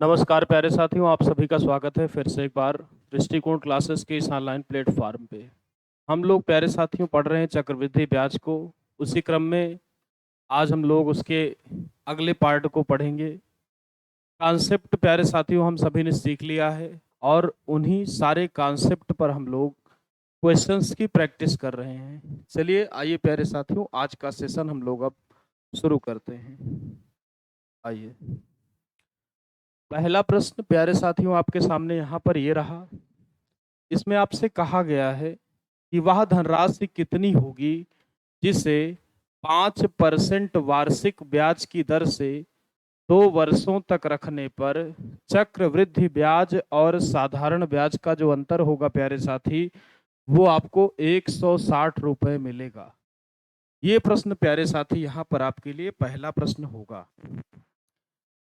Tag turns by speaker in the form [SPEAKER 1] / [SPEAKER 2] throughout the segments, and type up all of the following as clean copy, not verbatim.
[SPEAKER 1] नमस्कार प्यारे साथियों, आप सभी का स्वागत है फिर से एक बार दृष्टिकोण क्लासेस के इस ऑनलाइन प्लेटफॉर्म पे। हम लोग प्यारे साथियों पढ़ रहे हैं चक्रवृद्धि ब्याज को। उसी क्रम में आज हम लोग उसके अगले पार्ट को पढ़ेंगे। कॉन्सेप्ट प्यारे साथियों हम सभी ने सीख लिया है और उन्हीं सारे कॉन्सेप्ट पर हम लोग क्वेश्चंस की प्रैक्टिस कर रहे हैं। चलिए आइए प्यारे साथियों, आज का सेशन हम लोग अब शुरू करते हैं। आइए, पहला प्रश्न प्यारे साथियों आपके सामने यहाँ पर ये रहा। इसमें आपसे कहा गया है कि वह धनराशि कितनी होगी जिसे 5% वार्षिक ब्याज की दर से 2 वर्षों तक रखने पर चक्रवृद्धि ब्याज और साधारण ब्याज का जो अंतर होगा प्यारे साथी, वो आपको 160 रुपए मिलेगा। ये प्रश्न प्यारे साथी यहाँ पर आपके लिए पहला प्रश्न होगा।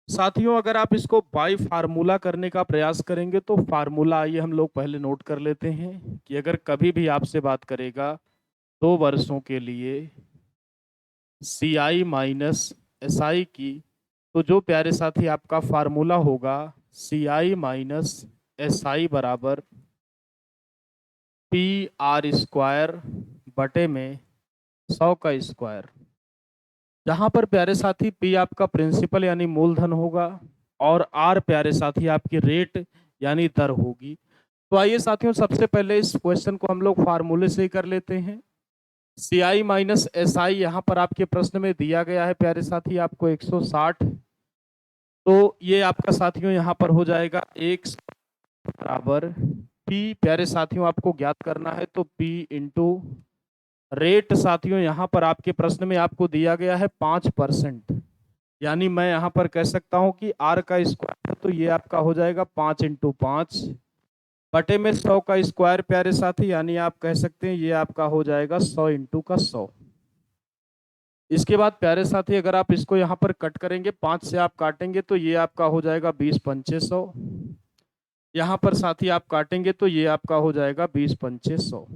[SPEAKER 1] साथियों अगर आप इसको बाय फार्मूला करने का प्रयास करेंगे तो फार्मूला आइए हम लोग पहले नोट कर लेते हैं कि अगर कभी भी आपसे बात करेगा 2 वर्षों के लिए सी आई माइनस एस आई की, तो जो प्यारे साथी आपका फार्मूला होगा सी आई माइनस एस आई बराबर पी आर स्क्वायर बटे में 100 का स्क्वायर। जहां पर प्यारे साथी पी आपका प्रिंसिपल यानी मूलधन होगा और आर प्यारे साथी आपकी रेट यानी दर होगी। तो आइए साथियों सबसे पहले इस क्वेश्चन को हम लोग फार्मूले से ही कर लेते हैं। सी आई माइनस एस आई यहाँ पर आपके प्रश्न में दिया गया है प्यारे साथी आपको 160। तो ये आपका साथियों यहाँ पर हो जाएगा 1 बराबर पी प्यारे साथियों आपको ज्ञात करना है तो पी इंटू रेट। साथियों यहाँ पर आपके प्रश्न में आपको दिया गया है 5%, यानी मैं यहाँ पर कह सकता हूँ कि आर का स्क्वायर तो ये आपका हो जाएगा 5 × 5 बटे में 100 का स्क्वायर प्यारे साथी, यानी आप कह सकते हैं ये आपका हो जाएगा 100 × का 100। इसके बाद प्यारे साथी अगर आप इसको यहाँ पर कट करेंगे 5 से आप काटेंगे तो ये आपका हो जाएगा 20×5 100। यहाँ पर साथी आप काटेंगे तो ये आपका हो जाएगा 20×5 100।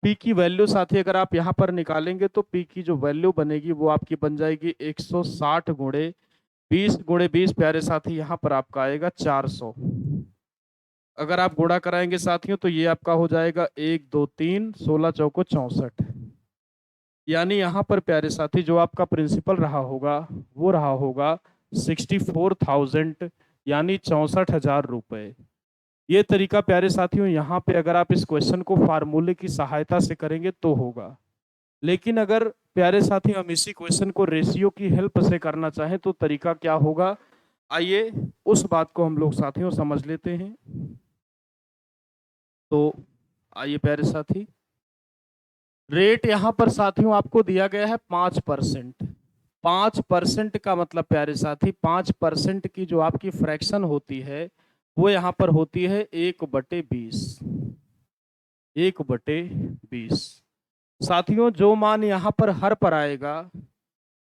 [SPEAKER 1] पी की वैल्यू साथी अगर आप यहाँ पर निकालेंगे तो पी की जो वैल्यू बनेगी वो आपकी बन जाएगी 160 गुणे 20 प्यारे साथी यहाँ पर आपका आएगा 400। अगर आप गुणा कराएंगे साथियों तो ये आपका हो जाएगा 1 2 3 16 चौको 64। यानी यहाँ पर प्यारे साथी जो आपका प्रिंसिपल रहा होगा वो रहा होगा 64,000 यानी 64,000 रुपए। ये तरीका प्यारे साथियों यहाँ पे अगर आप इस क्वेश्चन को फार्मूले की सहायता से करेंगे तो होगा। लेकिन अगर प्यारे साथी हम इसी क्वेश्चन को रेशियो की हेल्प से करना चाहें तो तरीका क्या होगा, आइए उस बात को हम लोग साथियों समझ लेते हैं। तो आइए प्यारे साथी, रेट यहां पर साथियों आपको दिया गया है 5%। 5% का मतलब प्यारे साथी 5% की जो आपकी फ्रैक्शन होती है वो यहां पर होती है 1/20। 1/20 साथियों जो मान यहां पर हर पर आएगा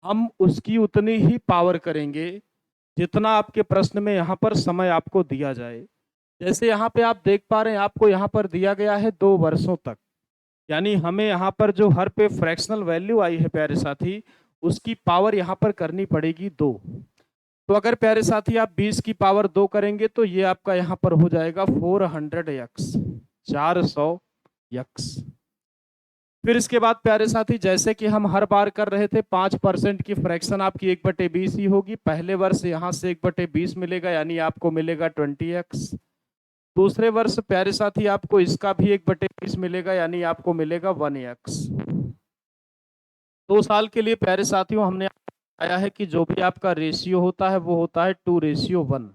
[SPEAKER 1] हम उसकी उतनी ही पावर करेंगे जितना आपके प्रश्न में यहाँ पर समय आपको दिया जाए। जैसे यहाँ पे आप देख पा रहे हैं आपको यहाँ पर दिया गया है 2 वर्षों तक, यानी हमें यहाँ पर जो हर पे फ्रैक्शनल वैल्यू आई है प्यारे साथी उसकी पावर यहाँ पर करनी पड़ेगी 2। तो अगर प्यारे साथी आप 20 की पावर 2 करेंगे तो ये आपका यहाँ पर हो जाएगा 400x 400x। फिर इसके बाद प्यारे साथी जैसे कि हम हर बार कर रहे थे 5% की फ्रैक्शन आपकी 1/20 ही होगी। पहले वर्ष यहाँ से 1/20 मिलेगा यानी आपको मिलेगा 20x। दूसरे वर्ष प्यारे साथी आपको इसका भी 1/20 मिलेगा यानी आपको मिलेगा 1x। 2 साल के लिए प्यारे साथियों हमने आया है कि जो भी आपका रेशियो होता है वो होता है 2:1।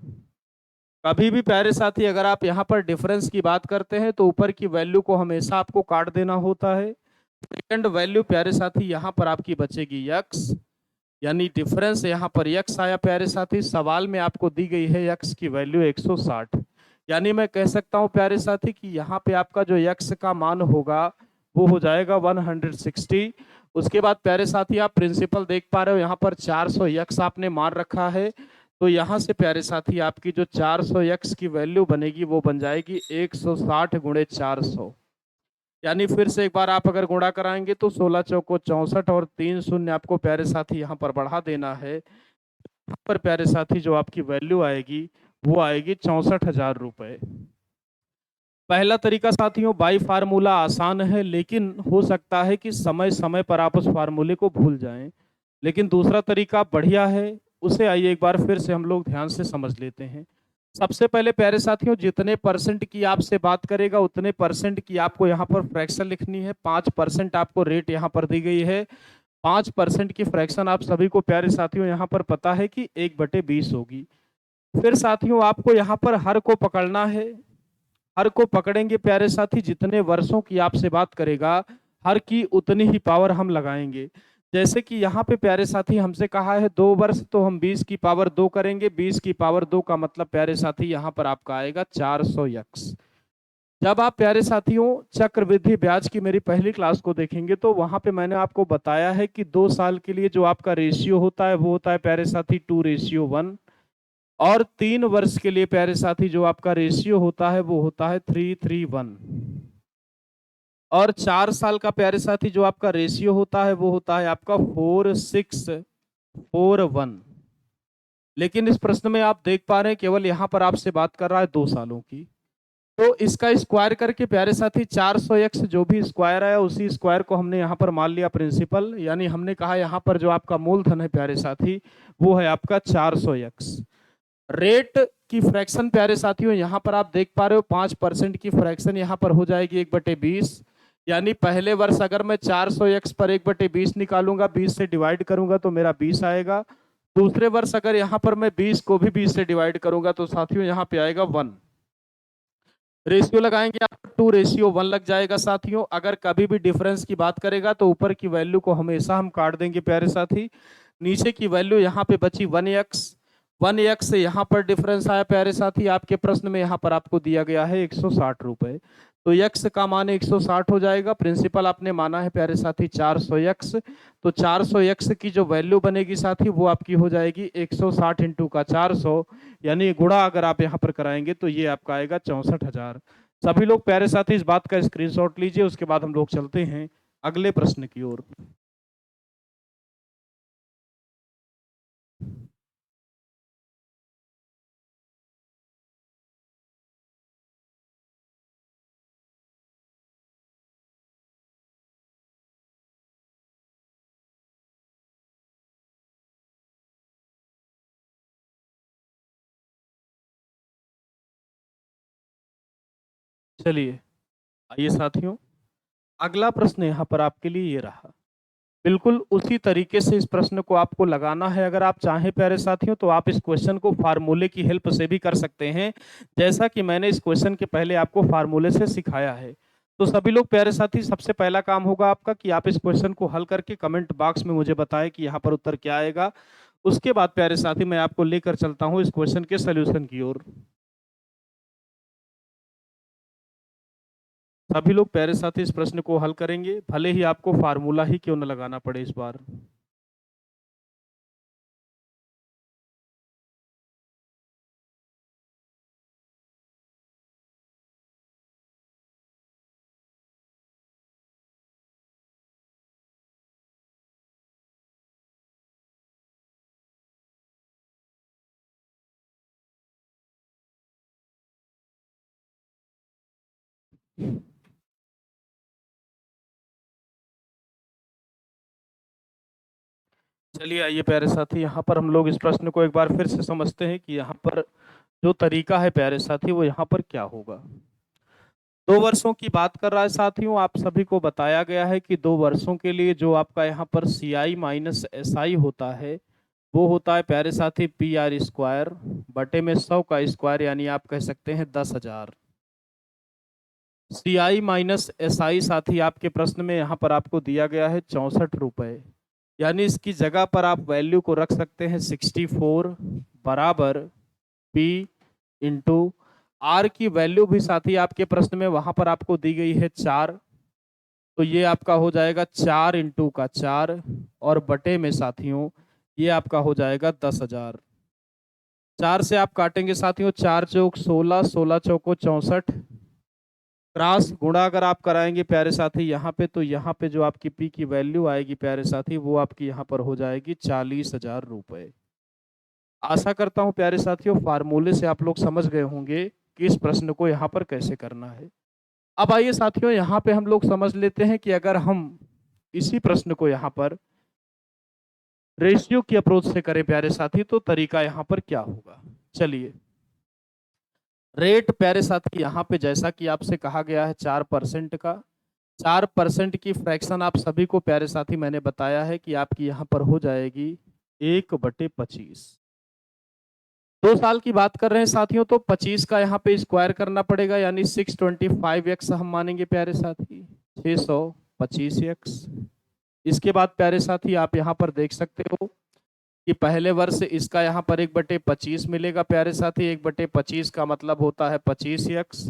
[SPEAKER 1] कभी भी प्यारे साथी अगर आप यहाँ पर डिफरेंस की बात करते हैं तो ऊपर की वैल्यू को हमेशा आपको काट देना होता है। सेकंड वैल्यू प्यारे साथी यहाँ पर आपकी बचेगी x, यानी डिफरेंस यहाँ पर x आया प्यारे साथी। सवाल में आपको दी गई है x की वैल्यू 160, यानी मैं कह सकता हूँ प्यारे साथी कि यहाँ पे आपका जो x का मान होगा वो हो जाएगा 160। उसके बाद प्यारे साथी आप प्रिंसिपल देख पा रहे हो यहाँ पर 400x आपने मान रखा है। तो यहाँ से प्यारे साथी आपकी जो 400x की वैल्यू बनेगी वो बन जाएगी 160 गुणे 400। यानी फिर से एक बार आप अगर गुणा कराएंगे तो 16 चौको 64 और 3 शून्य आपको प्यारे साथी यहाँ पर बढ़ा देना है। यहाँ पर प्यारे साथी जो आपकी वैल्यू आएगी वो आएगी 64,000 रुपए। पहला तरीका साथियों बाई फार्मूला आसान है, लेकिन हो सकता है कि समय समय पर आप उस फार्मूले को भूल जाएं। लेकिन दूसरा तरीका बढ़िया है, उसे आइए एक बार फिर से हम लोग ध्यान से समझ लेते हैं। सबसे पहले प्यारे साथियों जितने परसेंट की आपसे बात करेगा उतने परसेंट की आपको यहाँ पर फ्रैक्शन लिखनी है। 5% आपको रेट यहाँ पर दी गई है। 5% की फ्रैक्शन आप सभी को प्यारे साथियों यहाँ पर पता है कि 1/20 होगी। फिर साथियों आपको यहाँ पर हर को पकड़ना है। हर को पकड़ेंगे प्यारे साथी, जितने वर्षों की आपसे बात करेगा हर की उतनी ही पावर हम लगाएंगे। जैसे कि यहाँ पे प्यारे साथी हमसे कहा है 2 वर्ष, तो हम 20 की पावर 2 करेंगे। 20 की पावर 2 का मतलब प्यारे साथी यहाँ पर आपका आएगा 400 यक्स। जब आप प्यारे साथियों चक्रवृद्धि ब्याज की मेरी पहली क्लास को देखेंगे तो वहां पे मैंने आपको बताया है कि 2 साल के लिए जो आपका रेशियो होता है वो होता है प्यारे साथी 2:1, और 3 वर्ष के लिए प्यारे साथी जो आपका रेशियो होता है वो होता है 3:1, और 4 साल का प्यारे साथी जो आपका रेशियो होता है वो होता है आपका 4:6:1। लेकिन इस प्रश्न में आप देख पा रहे हैं केवल यहाँ पर आपसे बात कर रहा है 2 सालों की। तो इसका स्क्वायर करके प्यारे साथी 400x जो भी स्क्वायर आया उसी स्क्वायर को हमने यहाँ पर मान लिया प्रिंसिपल, यानी हमने कहा यहाँ पर जो आपका मूलधन है प्यारे साथी वो है आपका 400x। रेट की फ्रैक्शन प्यारे साथियों यहाँ पर आप देख पा रहे हो 5% की फ्रैक्शन यहाँ पर हो जाएगी 1/20, यानी पहले वर्ष अगर मैं 400x पर 1/20 निकालूंगा, 20 से डिवाइड करूंगा तो मेरा 20 आएगा। दूसरे वर्ष अगर यहाँ पर मैं 20 को भी 20 से डिवाइड करूंगा तो साथियों यहाँ पे आएगा 1। रेशियो लगाएंगे आप 2:1 लग जाएगा साथियों। अगर कभी भी डिफरेंस की बात करेगा तो ऊपर की वैल्यू को हमेशा हम काट देंगे प्यारे साथी। नीचे की वैल्यू यहाँ पे बची 1x। 1x से यहाँ पर डिफरेंस आया प्यारे साथी, आपके प्रश्न में यहाँ पर आपको दिया गया है 160 रुपए, तो x का मान 160 हो जाएगा। प्रिंसिपल आपने माना है प्यारे साथी 400x, तो 400x की जो वैल्यू बनेगी साथी वो आपकी हो जाएगी 160 इंटू का 400, यानी गुणा अगर आप यहाँ पर कराएंगे तो ये आपका आएगा 64,000। सभी लोग प्यारे साथी इस बात का स्क्रीनशॉट लीजिए, उसके बाद हम लोग चलते हैं अगले प्रश्न की ओर। चलिए आइए साथियों, अगला प्रश्न यहाँ पर आपके लिए ये रहा। बिल्कुल उसी तरीके से इस प्रश्न को आपको लगाना है। अगर आप चाहें प्यारे साथियों तो आप इस क्वेश्चन को फार्मूले की हेल्प से भी कर सकते हैं, जैसा कि मैंने इस क्वेश्चन के पहले आपको फार्मूले से सिखाया है। तो सभी लोग प्यारे साथी सबसे पहला काम होगा आपका कि आप इस क्वेश्चन को हल करके कमेंट बॉक्स में मुझे बताएं कि यहाँ पर उत्तर क्या आएगा। उसके बाद प्यारे साथी मैं आपको लेकर चलता हूँ इस क्वेश्चन के सोल्यूशन की ओर। सभी लोग प्यारे साथी इस प्रश्न को हल करेंगे, भले ही आपको फार्मूला ही क्यों न लगाना पड़े इस बार। चलिए आइए प्यारे साथी, यहाँ पर हम लोग इस प्रश्न को एक बार फिर से समझते हैं कि यहाँ पर जो तरीका है प्यारे साथी वो यहाँ पर क्या होगा। 2 वर्षों की बात कर रहा है साथियों, आप सभी को बताया गया है कि 2 वर्षों के लिए जो आपका यहाँ पर CI माइनस SI होता है वो होता है प्यारे साथी PR² बटे में 100 का स्क्वायर, यानी आप कह सकते हैं 10,000। CI माइनस SI साथी आपके प्रश्न में यहाँ पर आपको दिया गया है 64 रुपए, यानी इसकी जगह पर आप वैल्यू को रख सकते हैं 64 बराबर P इंटू R की वैल्यू भी साथी आपके प्रश्न में वहां पर आपको दी गई है 4, तो ये आपका हो जाएगा 4 इंटू का 4 और बटे में साथियों ये आपका हो जाएगा 10,000। 4 से आप काटेंगे साथियों, 4 चौक 16, 16 चौको 64, क्रॉस गुणा अगर आप कराएंगे प्यारे साथी यहाँ पे तो यहाँ पे जो आपकी P की वैल्यू आएगी प्यारे साथी वो आपकी यहाँ पर हो जाएगी 40,000 रुपए। आशा करता हूँ प्यारे साथियों फार्मूले से आप लोग समझ गए होंगे कि इस प्रश्न को यहाँ पर कैसे करना है। अब आइए साथियों यहाँ पे हम लोग समझ लेते हैं कि अगर हम इसी प्रश्न को यहाँ पर रेशियो की अप्रोच से करें प्यारे साथी तो तरीका यहाँ पर क्या होगा। चलिए रेट प्यारे साथी यहाँ पे जैसा कि आपसे कहा गया है 4% का 4% की फ्रैक्शन आप सभी को प्यारे साथी मैंने बताया है कि आपकी यहाँ पर हो जाएगी 1/25। 2 साल की बात कर रहे हैं साथियों तो 25 का यहाँ पे स्क्वायर करना पड़ेगा यानी 625x हम मानेंगे प्यारे साथी 625x। इसके बाद प्यारे साथी आप यहाँ पर देख सकते हो कि पहले वर्ष इसका यहाँ पर 1/25 मिलेगा प्यारे साथी 1/25 का मतलब होता है 25x।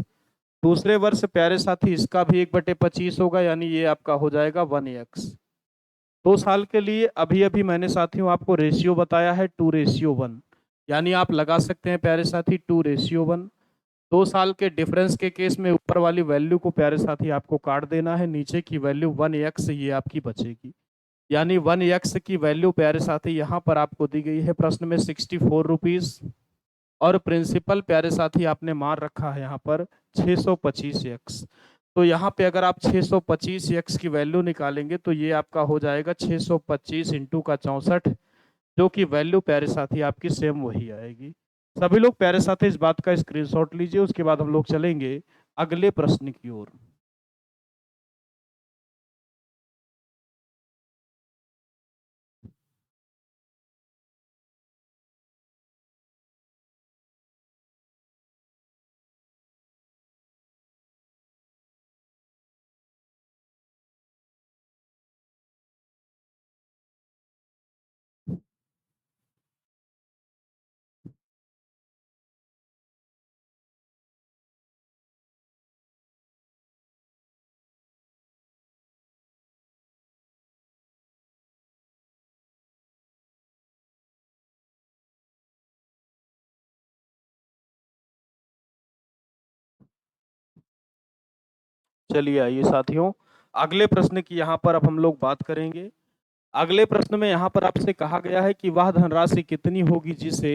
[SPEAKER 1] दूसरे वर्ष प्यारे साथी इसका भी 1/25 होगा यानी ये आपका हो जाएगा 1x। 2 साल के लिए अभी अभी मैंने साथियों आपको रेशियो बताया है 2:1 यानी आप लगा सकते हैं प्यारे साथी 2:1। 2 साल के डिफरेंस के केस में ऊपर वाली वैल्यू को प्यारे साथी आपको काट देना है, नीचे की वैल्यू 1x ये आपकी बचेगी यानी 1x की वैल्यू प्यारे साथी यहाँ पर आपको दी गई है प्रश्न में 64 रुपीज और प्रिंसिपल प्यारे साथी आपने मान रखा है यहाँ पर 625x। तो यहाँ पे अगर आप 625x की वैल्यू निकालेंगे तो ये आपका हो जाएगा 625 इंटू का 64 जो कि वैल्यू प्यारे साथी आपकी सेम वही आएगी। सभी लोग प्यारे साथी इस बात का स्क्रीनशॉट लीजिए, उसके बाद हम लोग चलेंगे अगले प्रश्न की ओर। चलिए आइए साथियों अगले प्रश्न की यहाँ पर अब हम लोग बात करेंगे। अगले प्रश्न में यहाँ पर आपसे कहा गया है कि वह धनराशि कितनी होगी जिसे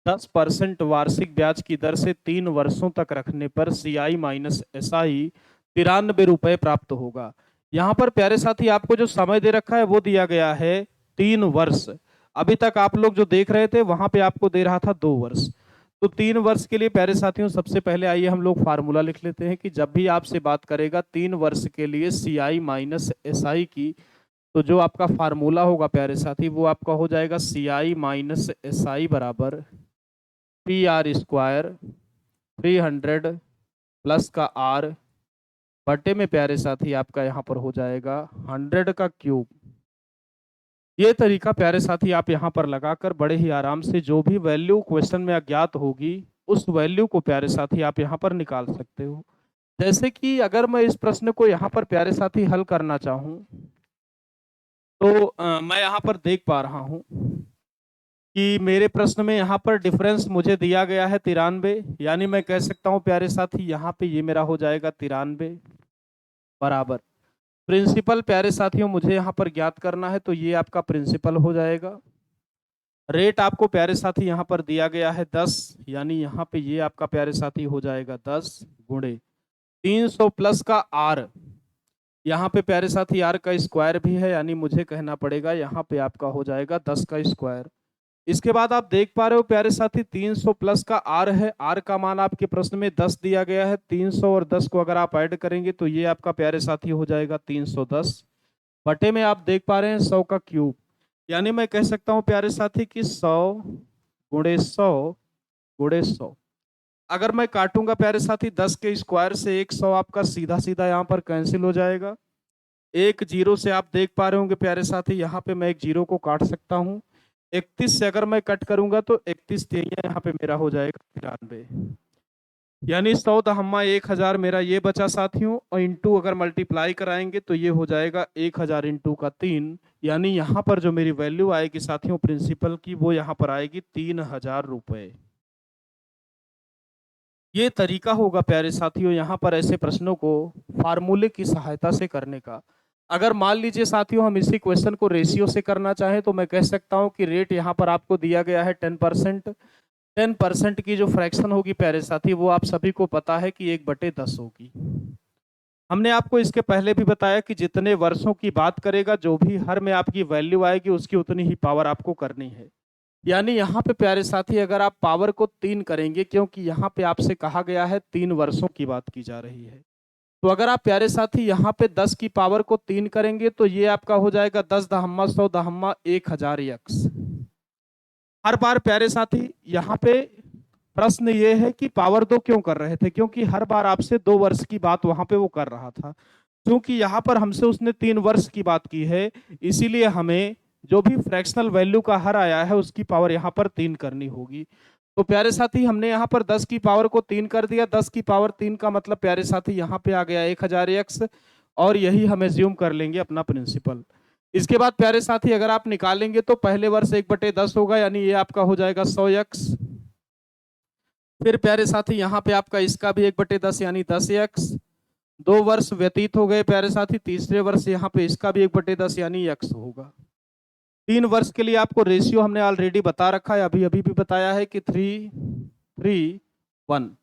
[SPEAKER 1] 10% वार्षिक ब्याज की दर से 3 वर्षों तक रखने पर CI माइनस SI 93 रुपए प्राप्त होगा। यहाँ पर प्यारे साथी आपको जो समय दे रखा है वो दिया गया है 3 वर्ष। अभी तक आप लोग जो देख रहे थे वहां पे आपको दे रहा था 2 वर्ष। तो 3 वर्ष के लिए प्यारे साथियों सबसे पहले आइए हम लोग फार्मूला लिख लेते हैं कि जब भी आपसे बात करेगा 3 वर्ष के लिए CI माइनस SI की तो जो आपका फार्मूला होगा प्यारे साथी वो आपका हो जाएगा CI माइनस SI बराबर PR² 300 प्लस का R बटे में प्यारे साथी आपका यहाँ पर हो जाएगा 100 का क्यूब। ये तरीका प्यारे साथी आप यहाँ पर लगाकर बड़े ही आराम से जो भी वैल्यू क्वेश्चन में अज्ञात होगी उस वैल्यू को प्यारे साथी आप यहाँ पर निकाल सकते हो। जैसे कि अगर मैं इस प्रश्न को यहाँ पर प्यारे साथी हल करना चाहूँ तो मैं यहाँ पर देख पा रहा हूँ कि मेरे प्रश्न में यहाँ पर डिफरेंस मुझे दिया गया है 93 यानी मैं कह सकता हूँ प्यारे साथी यहाँ पे ये मेरा हो जाएगा 93 बराबर प्रिंसिपल प्यारे साथियों मुझे यहाँ पर ज्ञात करना है तो ये आपका प्रिंसिपल हो जाएगा। रेट आपको प्यारे साथी यहाँ पर दिया गया है 10 यानी यहाँ पे ये आपका प्यारे साथी हो जाएगा 10 गुणे 300 प्लस का R यहाँ पे प्यारे साथी R का स्क्वायर भी है यानी मुझे कहना पड़ेगा यहाँ पे आपका हो जाएगा 10 का स्क्वायर। इसके बाद आप देख पा रहे हो प्यारे साथी 300 प्लस का R है, R का मान आपके प्रश्न में 10 दिया गया है। 300 और 10 को अगर आप ऐड करेंगे तो ये आपका प्यारे साथी हो जाएगा 310 बटे में आप देख पा रहे हैं 100 का क्यूब यानी मैं कह सकता हूँ प्यारे साथी कि 100 गुणे 100 गुणे 100। अगर मैं काटूंगा प्यारे साथी 10 के स्क्वायर से 100 आपका सीधा सीधा यहाँ पर कैंसिल हो जाएगा। एक जीरो से आप देख पा रहे होंगे प्यारे साथी यहाँ पे मैं एक जीरो को काट सकता हूँ। 31 से अगर मैं कट करूंगा तो 31 यहाँ पे मेरा हो जाएगा 93 यानी 100 दहम्मा 1000 मेरा ये बचा साथियों और इंटू अगर मल्टीप्लाई कराएंगे तो ये हो जाएगा 1000 इंटू का 3 यानी यहाँ पर जो मेरी वैल्यू आएगी साथियों प्रिंसिपल की वो यहाँ पर आएगी 3000 रुपए। ये तरीका होगा प्यारे साथियों यहाँ पर ऐसे प्रश्नों को फार्मूले की सहायता से करने का। अगर मान लीजिए साथियों हम इसी क्वेश्चन को रेशियो से करना चाहें तो मैं कह सकता हूं कि रेट यहाँ पर आपको दिया गया है 10%। 10% की जो फ्रैक्शन होगी प्यारे साथी वो आप सभी को पता है कि 1/10 होगी। हमने आपको इसके पहले भी बताया कि जितने वर्षों की बात करेगा जो भी हर में आपकी वैल्यू आएगी उसकी उतनी ही पावर आपको करनी है। यानी यहाँ पे प्यारे साथी अगर आप पावर को 3 करेंगे, क्योंकि यहाँ पे आपसे कहा गया है 3 वर्षों की बात की जा रही है, तो अगर आप प्यारे साथी यहाँ पे 10 की पावर को 3 करेंगे तो ये आपका हो जाएगा 10 दहम्मा 100 दहम्मा 1000 यक्स। हर बार प्यारे साथी यहाँ पे प्रश्न ये है कि पावर 2 क्यों कर रहे थे, क्योंकि हर बार आपसे 2 वर्ष की बात वहां पे वो कर रहा था। क्योंकि यहाँ पर हमसे उसने 3 वर्ष की बात की है, इसीलिए हमें जो भी फ्रैक्शनल वैल्यू का हर आया है उसकी पावर यहाँ पर 3 करनी होगी। तो प्यारे साथी हमने यहाँ पर 10 की पावर को 3 कर दिया। 10 की पावर 3 का मतलब प्यारे साथी यहाँ पे आ गया 1000 एक्स, और यही हम एज्यूम कर लेंगे अपना प्रिंसिपल। इसके बाद प्यारे साथी अगर आप निकालेंगे तो पहले वर्ष 1/10 होगा, यानी ये आपका हो जाएगा 100 एक्स। फिर प्यारे साथी यहाँ पे आपका इसका भी 1/10 यानी 10 एक्स। 2 वर्ष व्यतीत हो गए प्यारे साथी, तीसरे वर्ष यहाँ पे इसका भी 1/10 यानी एक्स होगा। 3 वर्ष के लिए आपको रेशियो हमने ऑलरेडी बता रखा है, अभी अभी भी बताया है कि 3:3:1।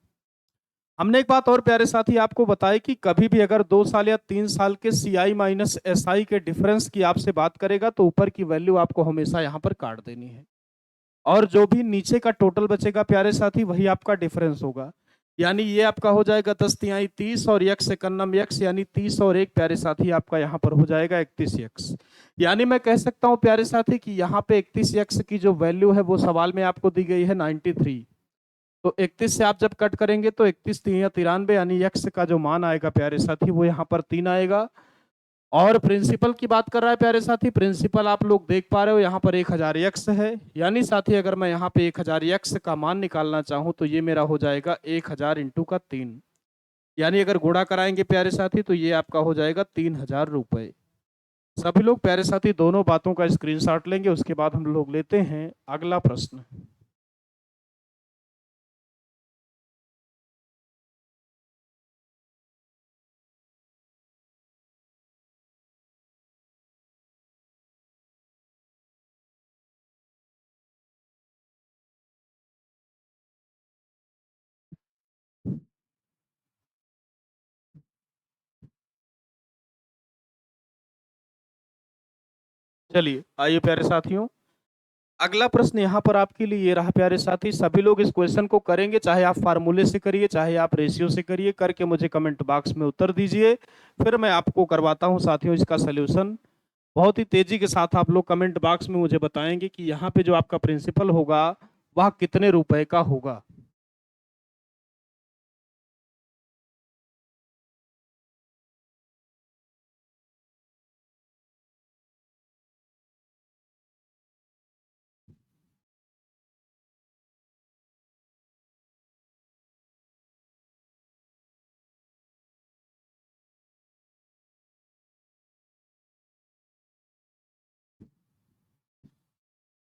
[SPEAKER 1] हमने एक बात और प्यारे साथी आपको बताई कि कभी भी अगर 2 साल या 3 साल के CI माइनस SI के डिफरेंस की आपसे बात करेगा तो ऊपर की वैल्यू आपको हमेशा यहाँ पर काट देनी है, और जो भी नीचे का टोटल बचेगा प्यारे साथी वही आपका डिफरेंस होगा। यानी ये आपका हो जाएगा 10 × 30 और यक्स एकन्नम यक्स, यानी 30 और 1 प्यारे साथी आपका यहाँ पर हो जाएगा 31 यक्स। यानी मैं कह सकता हूँ प्यारे साथी कि यहाँ पे 31 यक्स की जो वैल्यू है वो सवाल में आपको दी गई है 93। तो 31 से आप जब कट करेंगे तो 31 3 या 93, यानी यक्स का जो मान आएगा प्यारे साथी वो यहाँ पर 3 आएगा। और प्रिंसिपल की बात कर रहा है प्यारे साथी, प्रिंसिपल आप लोग देख पा रहे हो यहाँ पर 1000 यक्स है। यानी साथी अगर मैं यहाँ पे 1000 यक्स का मान निकालना चाहूँ तो ये मेरा हो जाएगा 1000 इंटू का 3, यानी अगर गुणा कराएंगे प्यारे साथी तो ये आपका हो जाएगा 3000 रुपए। सभी लोग प्यारे साथी दोनों बातों का स्क्रीनशॉट लेंगे, उसके बाद हम लोग लेते हैं अगला प्रश्न। चलिए आइए प्यारे साथियों, अगला प्रश्न यहाँ पर आपके लिए ये रहा प्यारे साथी। सभी लोग इस क्वेश्चन को करेंगे, चाहे आप फार्मूले से करिए चाहे आप रेशियो से करिए, करके मुझे कमेंट बॉक्स में उत्तर दीजिए, फिर मैं आपको करवाता हूँ साथियों इसका सलूशन। बहुत ही तेजी के साथ आप लोग कमेंट बॉक्स में मुझे बताएंगे कि यहाँ पे जो आपका प्रिंसिपल होगा वह कितने रुपए का होगा।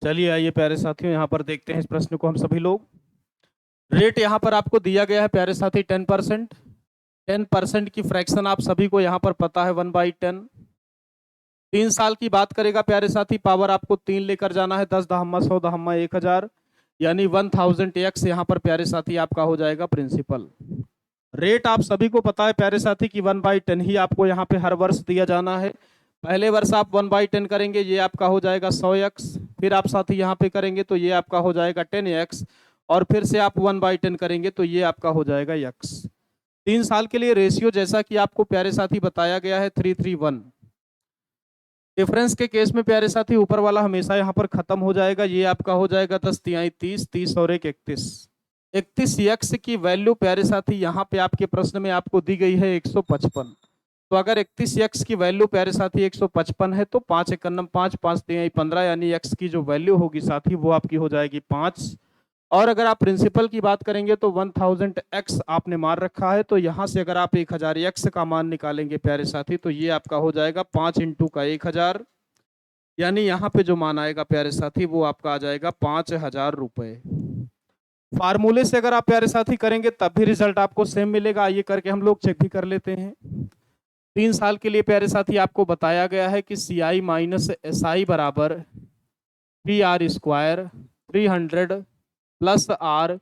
[SPEAKER 1] चलिए आइए प्यारे साथियों, यहाँ पर देखते हैं इस प्रश्न को हम सभी लोग। रेट यहाँ पर आपको दिया गया है प्यारे साथी 10%। 10% की फ्रैक्शन आप सभी को यहाँ पर पता है 1/10। 3 साल की बात करेगा प्यारे साथी, पावर आपको 3 लेकर जाना है, 10 दहम्मा 100 दहम्मा 1000, यानी 1000 एक्स यहाँ पर प्यारे साथी आपका हो जाएगा प्रिंसिपल। रेट आप सभी को पता है प्यारे साथी कि 1/10 ही आपको यहाँ पे हर वर्ष दिया जाना है। पहले वर्ष आप 1/10 करेंगे, ये आपका हो जाएगा 100 एक्स। फिर आप साथी यहाँ पे करेंगे तो ये आपका हो जाएगा 10 एक्स, और फिर से आप 1/10 करेंगे तो ये आपका हो जाएगा एक्स। 3 साल के लिए रेशियो जैसा कि आपको प्यारे साथी बताया गया है 3:1। डिफरेंस के केस में प्यारे साथी ऊपर वाला हमेशा यहाँ पर खत्म हो जाएगा, ये आपका हो जाएगा 10 × 30, 30 और 1 31। 31 यक्स की वैल्यू प्यारे साथी यहाँ पे आपके प्रश्न में आपको दी गई है 155। तो अगर 31 यक्स की वैल्यू प्यारे साथी 155 है तो 5 एकन्नम 5, 5 तिहाई 15, यानी यक्स की जो वैल्यू होगी साथी वो आपकी हो जाएगी 5। और अगर आप प्रिंसिपल की बात करेंगे तो 1000 एक्स आपने मान रखा है, तो यहाँ से अगर आप 1000 एक्स का मान निकालेंगे प्यारे साथी तो ये आपका हो जाएगा 5 इंटू का 1000, यानी यहाँ पे जो मान आएगा प्यारे साथी वो आपका आ जाएगा 5000 रुपए। फार्मूले से अगर आप प्यारे साथी करेंगे तब भी रिजल्ट आपको सेम मिलेगा। आइए करके हम लोग चेक भी कर लेते हैं। 3 साल के लिए प्यारे साथी आपको बताया गया है कि सी आई माइनस एस आई बराबर P R square 300 plus R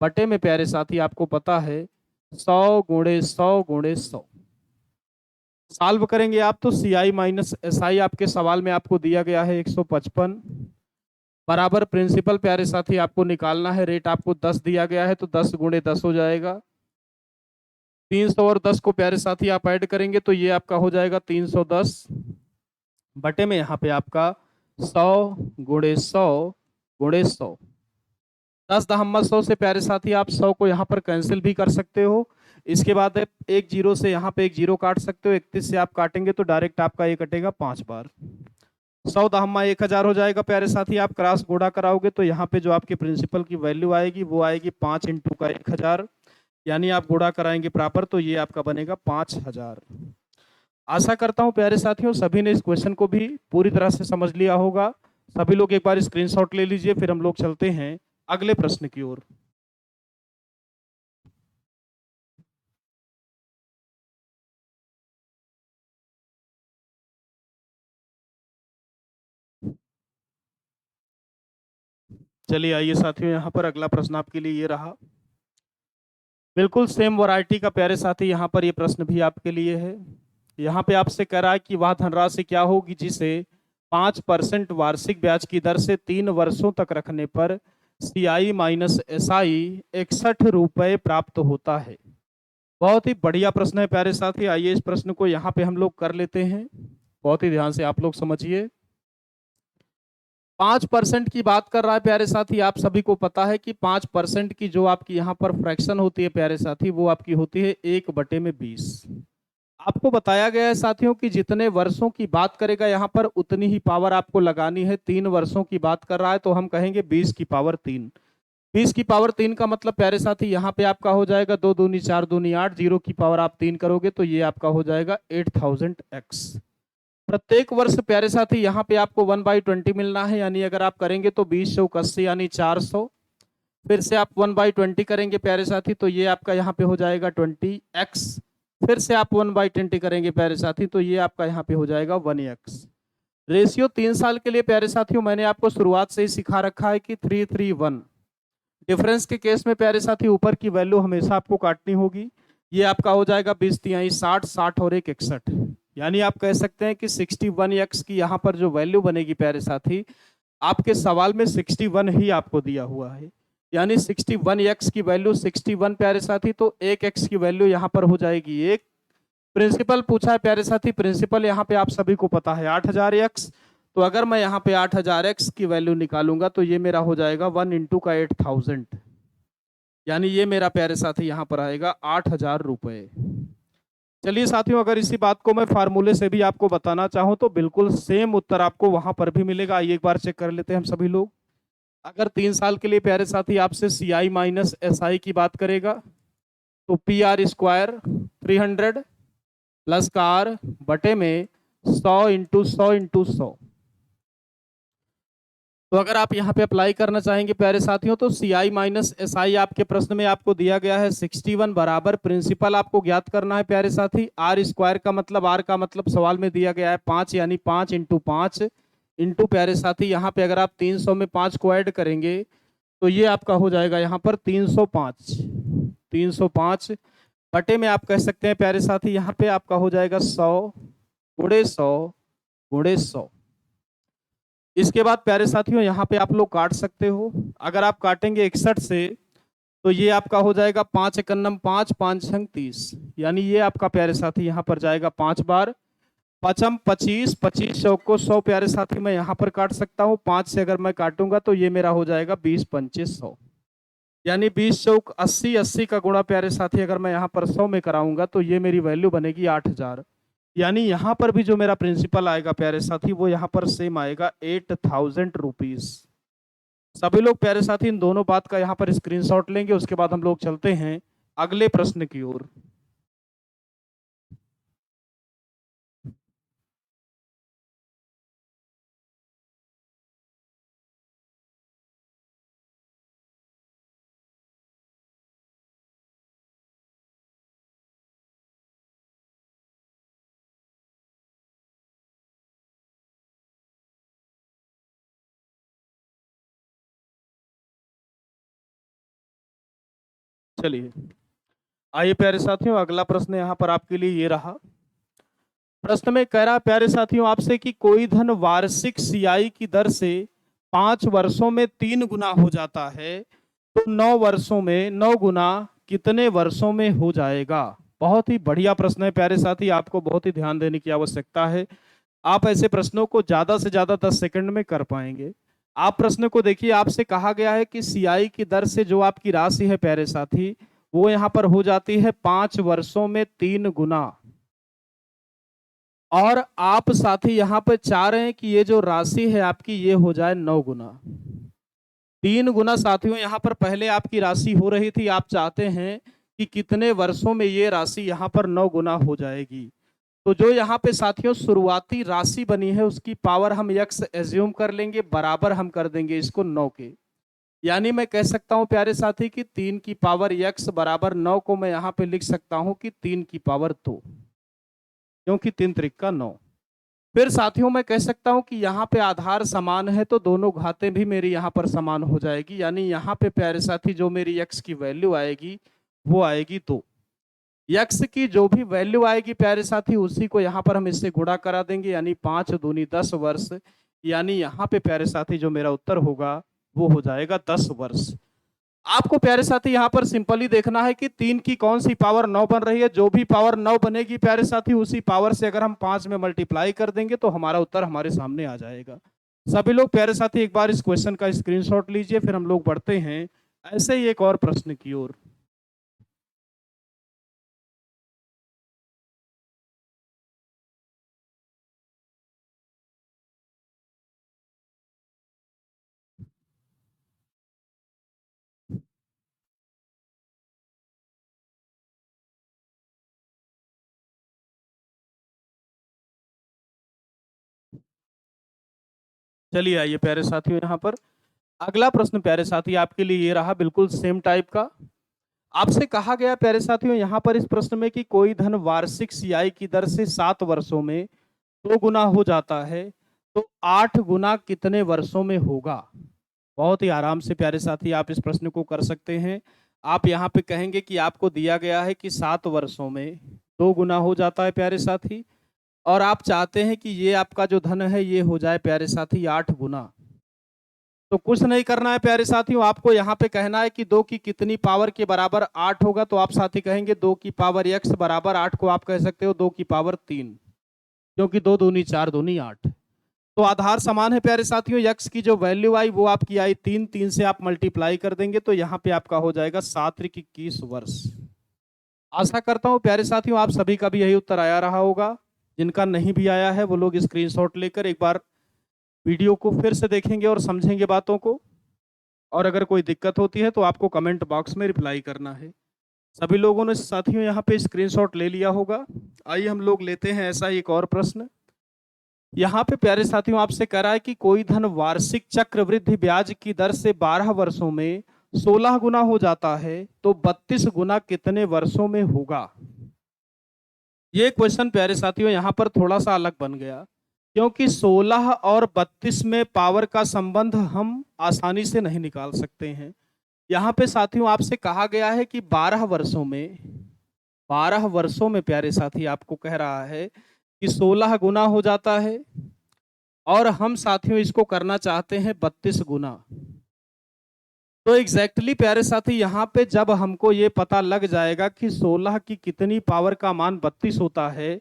[SPEAKER 1] बटे में प्यारे साथी आपको पता है 100 × 100 × 100 सॉल्व करेंगे आप तो सी आई माइनस एस आई आपके सवाल में आपको दिया गया है 155 बराबर प्रिंसिपल प्यारे साथी आपको निकालना है, रेट आपको 10 दिया गया है तो 10 × 10 हो जाएगा। 300 और 10 को प्यारे साथी आप ऐड करेंगे तो ये आपका हो जाएगा 310 बटे में यहाँ पे आपका 100 × 100 × 100 10 × 100 से प्यारे साथी आप 100 को यहाँ पर कैंसिल भी कर सकते हो। इसके बाद एक जीरो से यहाँ पे एक जीरो काट सकते हो, 31 से आप काटेंगे तो डायरेक्ट आपका ये कटेगा 5 बार। 100 × 1000 हो जाएगा प्यारे साथी। आप क्रॉस गुणा कराओगे तो यहाँ पे जो आपके प्रिंसिपल की वैल्यू आएगी वो आएगी 5 × 1000, यानी आप गुणा कराएंगे प्रॉपर तो ये आपका बनेगा 5000। आशा करता हूँ प्यारे साथियों सभी ने इस क्वेश्चन को भी पूरी तरह से समझ लिया होगा। सभी लोग एक बार स्क्रीनशॉट ले लीजिए, फिर हम लोग चलते हैं अगले प्रश्न की ओर। चलिए आइए साथियों, यहाँ पर अगला प्रश्न आपके लिए ये रहा। बिल्कुल सेम वैरायटी का प्यारे साथी यहाँ पर ये प्रश्न भी आपके लिए है। यहाँ पे आपसे कह रहा है कि वह धनराशि क्या होगी जिसे 5% वार्षिक ब्याज की दर से 3 वर्षों तक रखने पर सी आई माइनस एस आई 61 रुपये प्राप्त होता है। बहुत ही बढ़िया प्रश्न है प्यारे साथी। आइए इस प्रश्न को यहाँ पे हम लोग कर लेते हैं। बहुत ही ध्यान से आप लोग समझिए। 5% की बात कर रहा है प्यारे साथी। आप सभी को पता है कि 5% की जो आपकी यहाँ पर फ्रैक्शन होती है प्यारे साथी वो आपकी होती है 1/20। आपको बताया गया है साथियों कि जितने वर्षों की बात करेगा यहाँ पर उतनी ही पावर आपको लगानी है। 3 वर्षों की बात कर रहा है तो हम कहेंगे 20⁻3। 20⁻3 का मतलब प्यारे साथी यहाँ पे आपका हो जाएगा 2 दूनी 4 दूनी 8, 0 की पावर आप 3 करोगे तो ये आपका हो जाएगा 8000x। प्रत्येक वर्ष प्यारे साथी यहाँ पे आपको 1/20 मिलना है, यानी अगर आप करेंगे तो 20 × 80 यानी 400। फिर से आप 1/20 करेंगे प्यारे साथी तो ये आपका यहाँ पे हो जाएगा 20x। फिर से आप 1/20 करेंगे प्यारे साथी तो ये आपका यहाँ पे हो जाएगा 1x। रेशियो 3 साल के लिए प्यारे साथियों मैंने आपको शुरुआत से ही सिखा रखा है कि 3:3:1। डिफरेंस के केस में प्यारे साथी ऊपर की वैल्यू हमेशा आपको काटनी होगी। ये आपका हो जाएगा 20×3 60, 60 और 1 61, यानी आप कह सकते हैं कि 61x की यहाँ पर जो वैल्यू बनेगी प्यारे साथी, आपके सवाल में 61 ही आपको दिया हुआ है, यानी 61x की वैल्यू 61 प्यारे साथी, तो 1x की वैल्यू यहाँ पर हो जाएगी 1। प्रिंसिपल पूछा है प्यारे साथी, प्रिंसिपल यहाँ पे आप सभी को पता है 8000x। तो अगर मैं यहाँ पे 8000x की वैल्यू निकालूंगा तो ये मेरा हो जाएगा 1 × 8000, यानी ये मेरा प्यारे साथी यहाँ पर आएगा 8000 रुपये। चलिए साथियों, अगर इसी बात को मैं फार्मूले से भी आपको बताना चाहूँ तो बिल्कुल सेम उत्तर आपको वहां पर भी मिलेगा। आइए एक बार चेक कर लेते हैं हम सभी लोग। अगर 3 साल के लिए प्यारे साथी आपसे सी आई माइनस एस आई की बात करेगा तो पी आर स्क्वायर 300 प्लस का आर बटे में 100 × 100 × 100। तो अगर आप यहाँ पे अप्लाई करना चाहेंगे प्यारे साथियों तो सी आई माइनस एस आई आपके प्रश्न में आपको दिया गया है 61 बराबर प्रिंसिपल आपको ज्ञात करना है प्यारे साथी। आर स्क्वायर का मतलब, आर का मतलब सवाल में दिया गया है 5, यानी 5 × 5 इंटू प्यारे साथी यहाँ पे अगर आप 300 में 5 को ऐड करेंगे तो ये आपका हो जाएगा यहाँ पर 305। 305 बटे में आप कह सकते हैं प्यारे साथी यहाँ पे आपका हो जाएगा 100 × 100 × 100। इसके बाद प्यारे साथियों यहाँ पे आप लोग काट सकते हो। अगर आप काटेंगे 61 से तो ये आपका हो जाएगा 5 × 1 = 5, 5 × 30, यानी ये आपका प्यारे साथी यहाँ पर जाएगा 5 बार। 5×5 = 25, 25 100 को 100 प्यारे साथी मैं यहाँ पर काट सकता हूँ। 5 से अगर मैं काटूंगा तो ये मेरा हो जाएगा 20 × 25 = 100, यानी 20 × 80, 80 का गुणा प्यारे साथी अगर मैं यहाँ पर 100 में कराऊंगा तो ये मेरी वैल्यू बनेगी 8000। यानी यहाँ पर भी जो मेरा प्रिंसिपल आएगा प्यारे साथी वो यहाँ पर सेम आएगा 8000 रुपीज। सभी लोग प्यारे साथी इन दोनों बात का यहाँ पर स्क्रीनशॉट लेंगे, उसके बाद हम लोग चलते हैं अगले प्रश्न की ओर। चलिए आइए प्यारे साथियों, अगला प्रश्न यहाँ पर आपके लिए ये रहा। प्रश्न में कह रहा प्यारे साथियों आपसे कि कोई धन वार्षिक सीआई की दर से 5 वर्षों में 3 गुना हो जाता है, तो 9 वर्षों में 9 गुना कितने वर्षों में हो जाएगा। बहुत ही बढ़िया प्रश्न है प्यारे साथी, आपको बहुत ही ध्यान देने की आवश्यकता है। आप ऐसे प्रश्नों को ज्यादा से ज्यादा 10 सेकंड में कर पाएंगे। आप प्रश्न को देखिए, आपसे कहा गया है कि सीआई की दर से जो आपकी राशि है प्यारे साथी, वो यहाँ पर हो जाती है 5 वर्षों में 3 गुना, और आप साथी यहाँ पे चाह रहे हैं कि ये जो राशि है आपकी ये हो जाए 9 गुना। 3 गुना साथियों यहाँ पर पहले आपकी राशि हो रही थी, आप चाहते हैं कि कितने वर्षों में ये राशि यहाँ पर 9 गुना हो जाएगी। तो जो यहाँ पे साथियों शुरुआती राशि बनी है उसकी पावर हम यक्स एज्यूम कर लेंगे, बराबर हम कर देंगे इसको 9 के। यानी मैं कह सकता हूं प्यारे साथी कि 3 की पावर यक्स बराबर 9 को मैं यहाँ पे लिख सकता हूं कि 3 की पावर 2, क्योंकि 3 त्रिक 9। फिर साथियों मैं कह सकता हूं कि यहाँ पे आधार समान है तो दोनों घातें भी मेरी यहाँ पर समान हो जाएगी। यानी यहाँ पे प्यारे साथी जो मेरी यक्स की वैल्यू आएगी वो आएगी 2। यक्स की जो भी वैल्यू आएगी प्यारे साथी उसी को यहाँ पर हम इससे गुणा करा देंगे, यानी 5 दूनी 10 वर्ष। यानी यहाँ पे प्यारे साथी जो मेरा उत्तर होगा वो हो जाएगा 10 वर्ष। आपको प्यारे साथी यहाँ पर सिंपली देखना है कि 3 की कौन सी पावर 9 बन रही है। जो भी पावर 9 बनेगी प्यारे साथी उसी पावर से अगर हम 5 में मल्टीप्लाई कर देंगे तो हमारा उत्तर हमारे सामने आ जाएगा। सभी लोग प्यारे साथी एक बार इस क्वेश्चन का स्क्रीनशॉट लीजिए, फिर हम लोग बढ़ते हैं ऐसे ही एक और प्रश्न की ओर। चलिए आइए प्यारे साथियों, यहाँ पर अगला प्रश्न प्यारे साथी आपके लिए ये रहा, बिल्कुल सेम टाइप का। आपसे कहा गया प्यारे साथियों यहाँ पर इस प्रश्न में कि कोई धन वार्षिक सीआई की दर से 7 वर्षों में 2 गुना हो जाता है, तो 8 गुना कितने वर्षों में होगा। बहुत ही आराम से प्यारे साथी आप इस प्रश्न को कर सकते हैं। आप यहाँ पे कहेंगे कि आपको दिया गया है कि 7 वर्षों में 2 गुना हो जाता है प्यारे साथी, और आप चाहते हैं कि ये आपका जो धन है ये हो जाए प्यारे साथी 8 गुना। तो कुछ नहीं करना है प्यारे साथियों, आपको यहाँ पे कहना है कि 2 की कितनी पावर के बराबर 8 होगा। तो आप साथी कहेंगे 2 की पावर x बराबर 8 को आप कह सकते हो 2 की पावर 3, क्योंकि 2 दूनी 4 दूनी 8। तो आधार समान है प्यारे साथियों, x की जो वैल्यू आई वो आपकी आई 3, 3 से आप मल्टीप्लाई कर देंगे तो यहाँ पे आपका हो जाएगा 7 त्रिक 21 वर्ष। आशा करता हूँ प्यारे साथियों आप सभी का भी यही उत्तर आया रहा होगा। जिनका नहीं भी आया है वो लोग स्क्रीनशॉट लेकर एक बार वीडियो को फिर से देखेंगे और समझेंगे बातों को, और अगर कोई दिक्कत होती है तो आपको कमेंट बॉक्स में रिप्लाई करना है। सभी लोगों ने साथियों यहाँ पे स्क्रीनशॉट ले लिया होगा। आइए हम लोग लेते हैं ऐसा एक और प्रश्न। यहाँ पे प्यारे साथियों आपसे कह रहा है कि कोई धन वार्षिक चक्रवृद्धि ब्याज की दर से 12 वर्षों में 16 गुना हो जाता है, तो 32 गुना कितने वर्षों में होगा। ये क्वेश्चन प्यारे साथियों यहाँ पर थोड़ा सा अलग बन गया, क्योंकि 16 और 32 में पावर का संबंध हम आसानी से नहीं निकाल सकते हैं। यहाँ पे साथियों आपसे कहा गया है कि 12 वर्षों में प्यारे साथी आपको कह रहा है कि 16 गुना हो जाता है, और हम साथियों इसको करना चाहते हैं 32 गुना। तो एग्जैक्टली प्यारे साथी यहाँ पे जब हमको ये पता लग जाएगा कि 16 की कितनी पावर का मान 32 होता है,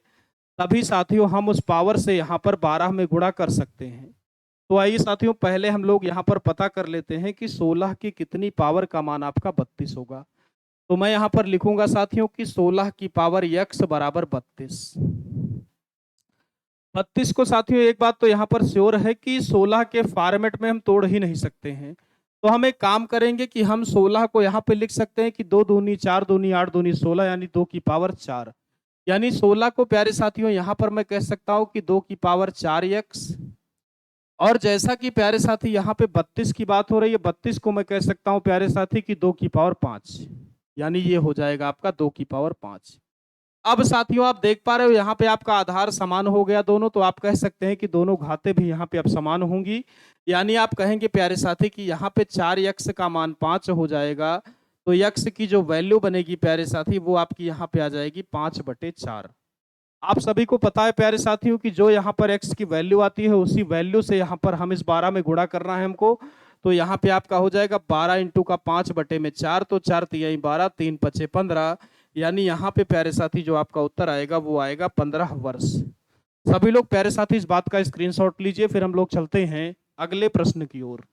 [SPEAKER 1] तभी साथियों हम उस पावर से यहाँ पर 12 में गुणा कर सकते हैं। तो आइए साथियों पहले हम लोग यहाँ पर पता कर लेते हैं कि 16 की कितनी पावर का मान आपका 32 होगा। तो मैं यहाँ पर लिखूंगा साथियों कि 16 की पावर x बराबर 32। 32 को साथियों एक बात तो यहाँ पर श्योर है कि 16 के फॉर्मेट में हम तोड़ ही नहीं सकते हैं। तो हम एक काम करेंगे कि हम 16 को यहाँ पे लिख सकते हैं कि 2 दूनी 4 दूनी 8 दूनी 16, यानी 2 की पावर 4। यानी 16 को प्यारे साथियों यहाँ पर मैं कह सकता हूँ कि 2 की पावर 4x, और जैसा कि प्यारे साथी यहाँ पे 32 की बात हो रही है, 32 को मैं कह सकता हूँ प्यारे साथी कि 2 की पावर 5, यानी ये हो जाएगा आपका 2 की पावर 5। अब साथियों आप देख पा रहे हो यहाँ पे आपका आधार समान हो गया दोनों, तो आप कह सकते हैं कि दोनों घातें भी यहाँ पे अब समान होंगी। यानी आप कहेंगे प्यारे साथी कि यहाँ पे 4x का मान 5 हो जाएगा, तो यक्स की जो वैल्यू बनेगी प्यारे साथी वो आपकी यहाँ पे आ जाएगी 5/4। आप सभी को पता है प्यारे साथियों कि जो यहाँ पर x की वैल्यू आती है उसी वैल्यू से यहाँ पर हम इस 12 में गुणा करना है हमको। तो यहाँ पे आपका हो जाएगा 12 इंटू का 5/4, तो 4 तिहाई 12, 3 पचे 15, यानी यहाँ पे प्यारे साथी जो आपका उत्तर आएगा वो आएगा 15 वर्ष। सभी लोग प्यारे साथी इस बात का स्क्रीनशॉट लीजिए, फिर हम लोग चलते हैं अगले प्रश्न की ओर।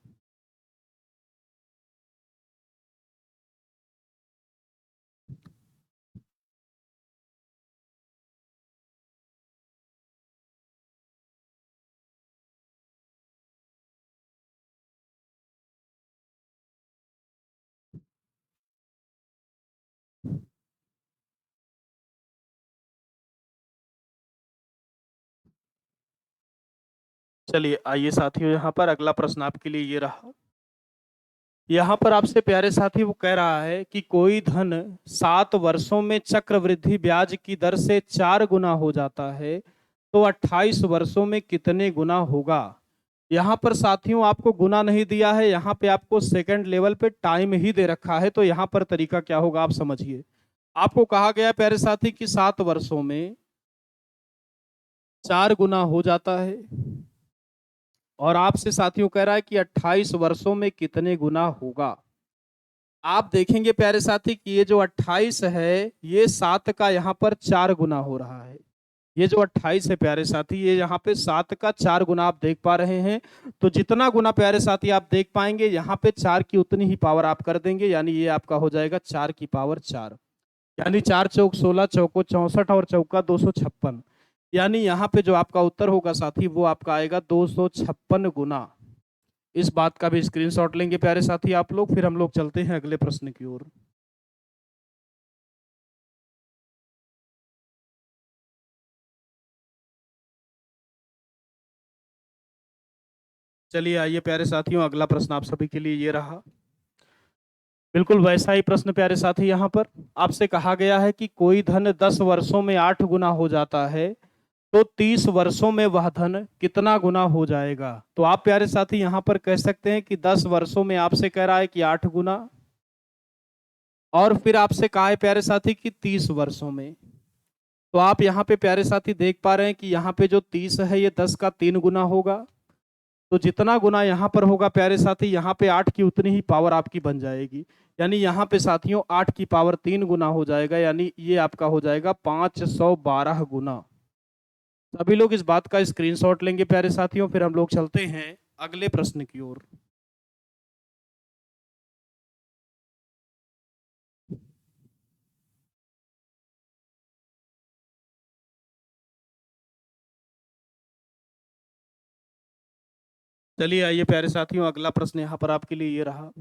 [SPEAKER 1] चलिए आइए साथियों, यहाँ पर अगला प्रश्न आपके लिए ये रहा। यहाँ पर आपसे प्यारे साथी वो कह रहा है कि कोई धन 7 वर्षों में चक्रवृद्धि ब्याज की दर से 4 गुना हो जाता है, तो 28 वर्षों में कितने गुना होगा। यहाँ पर साथियों आपको गुना नहीं दिया है, यहाँ पे आपको सेकंड लेवल पे टाइम ही दे रखा है। तो यहाँ पर तरीका क्या होगा आप समझिए। आपको कहा गया है प्यारे साथी कि 7 वर्षों में 4 गुना हो जाता है, और आपसे साथियों कह रहा है कि 28 वर्षों में कितने गुना होगा। आप देखेंगे प्यारे साथी कि ये जो 28 है ये 7 का यहाँ पर 4 गुना हो रहा है। ये जो 28 है प्यारे साथी ये यहाँ पे 7 का 4 गुना आप देख पा रहे हैं। तो जितना गुना प्यारे साथी आप देख पाएंगे यहाँ पे 4 की उतनी ही पावर आप कर देंगे, यानी ये आपका हो जाएगा 4 की पावर 4, यानी 4 चौक 16, चौको 64 और चौका 256, यानी यहाँ पे जो आपका उत्तर होगा साथी वो आपका आएगा 256 गुना। इस बात का भी स्क्रीनशॉट लेंगे प्यारे साथी आप लोग, फिर हम लोग चलते हैं अगले प्रश्न की ओर। चलिए आइए प्यारे साथियों, अगला प्रश्न आप सभी के लिए ये रहा। बिल्कुल वैसा ही प्रश्न प्यारे साथी, यहाँ पर आपसे कहा गया है कि कोई धन 10 वर्षों में 8 गुना हो जाता है, तो 30 वर्षों में वह धन कितना गुना हो जाएगा। तो आप प्यारे साथी यहाँ पर कह सकते हैं कि 10 वर्षों में आपसे कह रहा है कि 8 गुना, और फिर आपसे कहा है प्यारे साथी कि 30 वर्षों में। तो आप यहाँ पे प्यारे साथी देख पा रहे हैं कि यहाँ पे जो 30 है ये 10 का 3 गुना होगा। तो जितना गुना यहाँ पर होगा प्यारे साथी यहाँ पे 8 की उतनी ही पावर आपकी बन जाएगी, यानी यहाँ पे साथियों 8 की पावर 3 गुना हो जाएगा, यानी ये आपका हो जाएगा 512 गुना। सभी लोग इस बात का स्क्रीनशॉट लेंगे प्यारे साथियों, फिर हम लोग चलते हैं अगले प्रश्न की ओर। चलिए आइए प्यारे साथियों, अगला प्रश्न यहाँ पर आपके लिए ये रहा।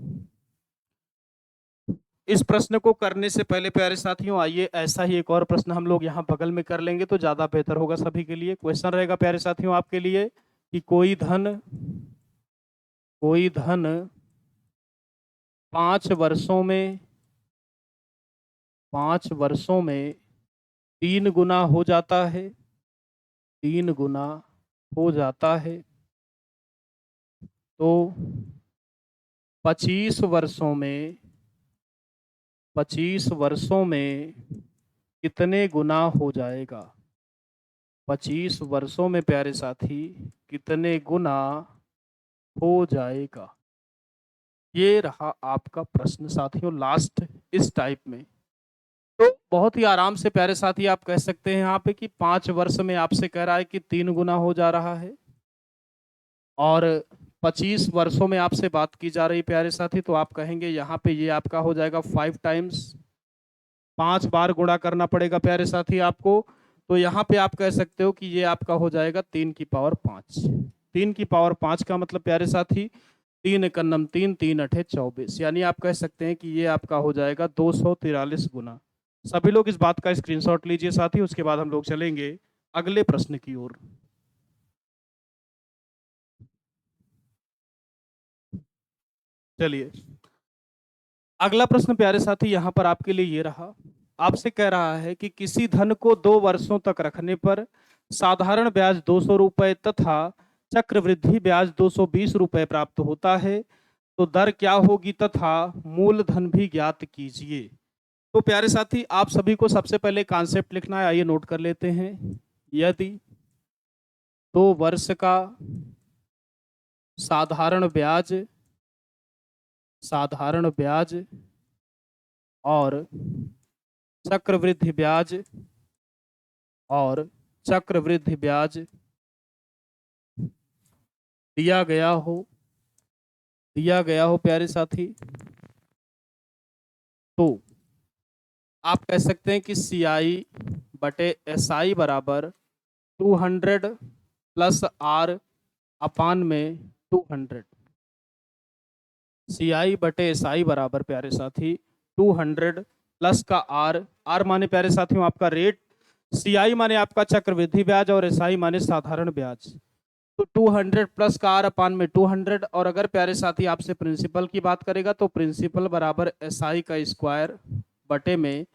[SPEAKER 1] इस प्रश्न को करने से पहले प्यारे साथियों आइए ऐसा ही एक और प्रश्न हम लोग यहाँ बगल में कर लेंगे तो ज्यादा बेहतर होगा सभी के लिए। क्वेश्चन रहेगा प्यारे साथियों आपके लिए कि कोई धन 5 वर्षों में 3 गुना हो जाता है, 3 गुना हो जाता है, तो 25 वर्षों में 25 वर्षों में कितने गुना हो जाएगा। 25 वर्षों में प्यारे साथी कितने गुना हो जाएगा। ये रहा आपका प्रश्न साथियों लास्ट इस टाइप में। तो बहुत ही आराम से प्यारे साथी आप कह सकते हैं यहाँ पे कि 5 वर्ष में आपसे कह रहा है कि 3 गुना हो जा रहा है, और 25 वर्षों में आपसे बात की जा रही प्यारे साथी, तो आप कहेंगे यहाँ पे ये आपका हो जाएगा 5 टाइम्स, 5 बार गुणा करना पड़ेगा प्यारे साथी आपको। तो यहाँ पे आप कह सकते हो कि ये आपका हो जाएगा 3 की पावर 5। 3 की पावर 5 का मतलब प्यारे साथी 3 एकन्नम 3, 3 अठे 24, यानी आप कह सकते हैं कि ये आपका हो जाएगा 243 गुना। सभी लोग इस बात का स्क्रीनशॉट लीजिए साथी, उसके बाद हम लोग चलेंगे अगले प्रश्न की ओर। चलिए अगला प्रश्न प्यारे साथी यहाँ पर आपके लिए ये रहा। आपसे कह रहा है कि किसी धन को 2 वर्षों तक रखने पर साधारण ब्याज 200 रुपए तथा चक्रवृद्धि ब्याज 220 रुपए प्राप्त होता है, तो दर क्या होगी तथा मूलधन भी ज्ञात कीजिए। तो प्यारे साथी, आप सभी को सबसे पहले कॉन्सेप्ट लिखना है, आइए नोट कर लेते हैं। यदि 2 वर्ष का साधारण ब्याज और चक्रवृद्धि ब्याज दिया गया हो प्यारे साथी, तो आप कह सकते हैं कि CI बटे SI बराबर 200 प्लस R अपान में 200। CI बटे SI बराबर प्यारे साथी 200 प्लस का R माने प्यारे साथियों आपका रेट, CI माने आपका चक्रवृद्धि ब्याज और SI माने साधारण ब्याज। तो 200 प्लस का R अपान में 200, और अगर प्यारे साथी आपसे प्रिंसिपल की बात करेगा तो प्रिंसिपल बराबर SI का स्क्वायर बटे में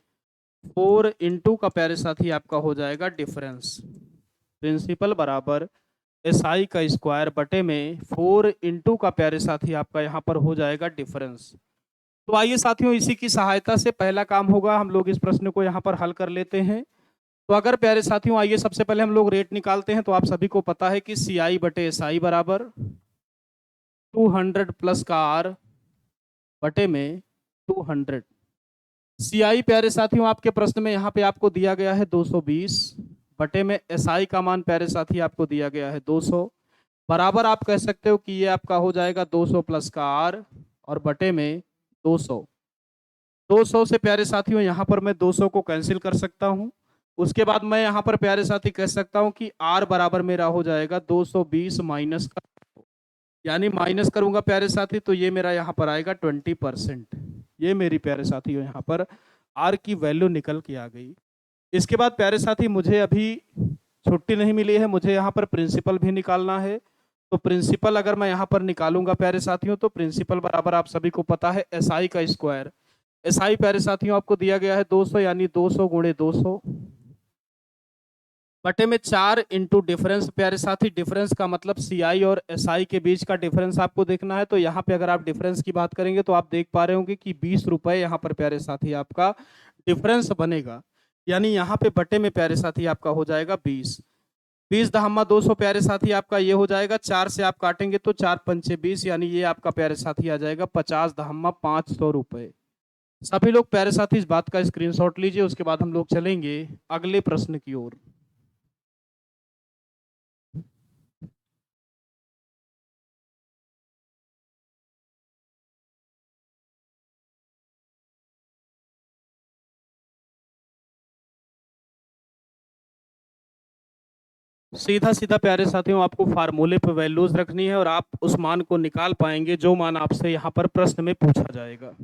[SPEAKER 1] 4 इंटू का प्यारे साथी आपका हो जाएगा डिफरेंस। प्रिंसिपल बराबर SI का स्क्वायर बटे में 4 इंटू का प्यारे साथी आपका यहाँ पर हो जाएगा डिफरेंस। तो आइए साथियों, इसी की सहायता से पहला काम होगा, हम लोग इस प्रश्न को यहाँ पर हल कर लेते हैं। तो अगर प्यारे साथियों आइए सबसे पहले हम लोग रेट निकालते हैं। तो आप सभी को पता है कि CI बटे SI बराबर 200 प्लस का R बटे में 200। CI प्यारे साथियों आपके प्रश्न में यहाँ पे आपको दिया गया है 220 बटे में SI का मान प्यारे साथी आपको दिया गया है 200, बराबर आप कह सकते हो कि ये आपका हो जाएगा 200 प्लस का R और बटे में 200। 200 से प्यारे साथियों यहाँ पर मैं 200 को कैंसिल कर सकता हूँ। उसके बाद मैं यहाँ पर प्यारे साथी कह सकता हूँ कि R बराबर मेरा हो जाएगा 220 माइनस का, यानी माइनस करूंगा प्यारे साथी तो ये मेरा यहाँ पर आएगा 20%। ये मेरी प्यारे साथी यहाँ पर R की वैल्यू निकल के आ गई। इसके बाद प्यारे साथी मुझे अभी छुट्टी नहीं मिली है, मुझे यहाँ पर प्रिंसिपल भी निकालना है। तो प्रिंसिपल अगर मैं यहाँ पर निकालूंगा प्यारे साथियों तो प्रिंसिपल बराबर आप सभी को पता है SI का स्क्वायर। SI प्यारे साथियों आपको दिया गया है 200, यानी 200 गुणे 200 बटे में 4 इंटू डिफरेंस। प्यारे साथी डिफरेंस का मतलब CI और SI के बीच का डिफरेंस आपको देखना है। तो यहाँ पे अगर आप डिफरेंस की बात करेंगे तो आप देख पा रहे होंगे कि 20 रुपए यहाँ पर प्यारे साथी आपका डिफरेंस बनेगा, यानी यहाँ पे बटे में प्यारे साथी आपका हो जाएगा 20। 20 दहम्मा 200 प्यारे साथी आपका ये हो जाएगा, 4 से आप काटेंगे तो 4 पंचे 20, यानी ये आपका प्यारे साथी आ जाएगा 50 दहम्मा 500 रुपए। सभी लोग प्यारे साथी इस बात का स्क्रीनशॉट लीजिए, उसके बाद हम लोग चलेंगे अगले प्रश्न की ओर। सीधा सीधा प्यारे साथियों आपको फार्मूले पे वैल्यूज रखनी है और आप उस मान को निकाल पाएंगे जो मान आपसे यहाँ पर प्रश्न में पूछा जाएगा।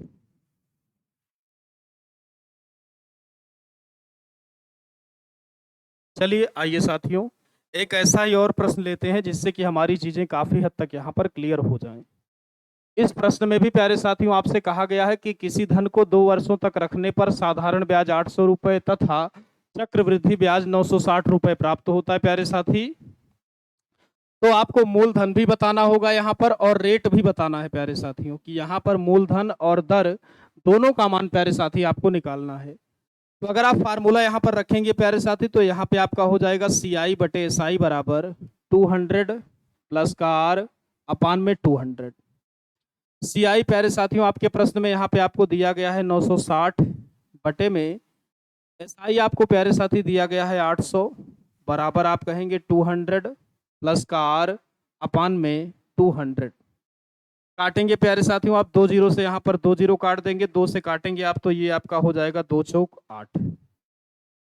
[SPEAKER 1] चलिए आइए साथियों, एक ऐसा ही और प्रश्न लेते हैं जिससे कि हमारी चीजें काफी हद तक यहाँ पर क्लियर हो जाएं। इस प्रश्न में भी प्यारे साथियों आपसे कहा गया है कि किसी धन को 2 वर्षों तक रखने पर साधारण ब्याज 800 रुपए तथा चक्रवृद्धि ब्याज 960 रुपए प्राप्त होता है। प्यारे साथी, तो आपको मूलधन भी बताना होगा यहाँ पर और रेट भी बताना है प्यारे साथियों, कि यहाँ पर मूलधन और दर दोनों का मान प्यारे साथी आपको निकालना है। तो अगर आप फार्मूला यहाँ पर रखेंगे प्यारे साथी तो यहाँ पे आपका हो जाएगा CI बटे SI बराबर 200 प्लस का R अपान में 200। CI प्यारे साथियों आपके प्रश्न में यहाँ पे आपको दिया गया है 960 बटे में SI आपको प्यारे साथी दिया गया है 800, बराबर आप कहेंगे 200 प्लस का R अपान में 200। काटेंगे प्यारे साथियों आप 2 जीरो से, यहाँ पर 2 जीरो काट देंगे, 2 से काटेंगे आप तो ये आपका हो जाएगा 2 चौक 8।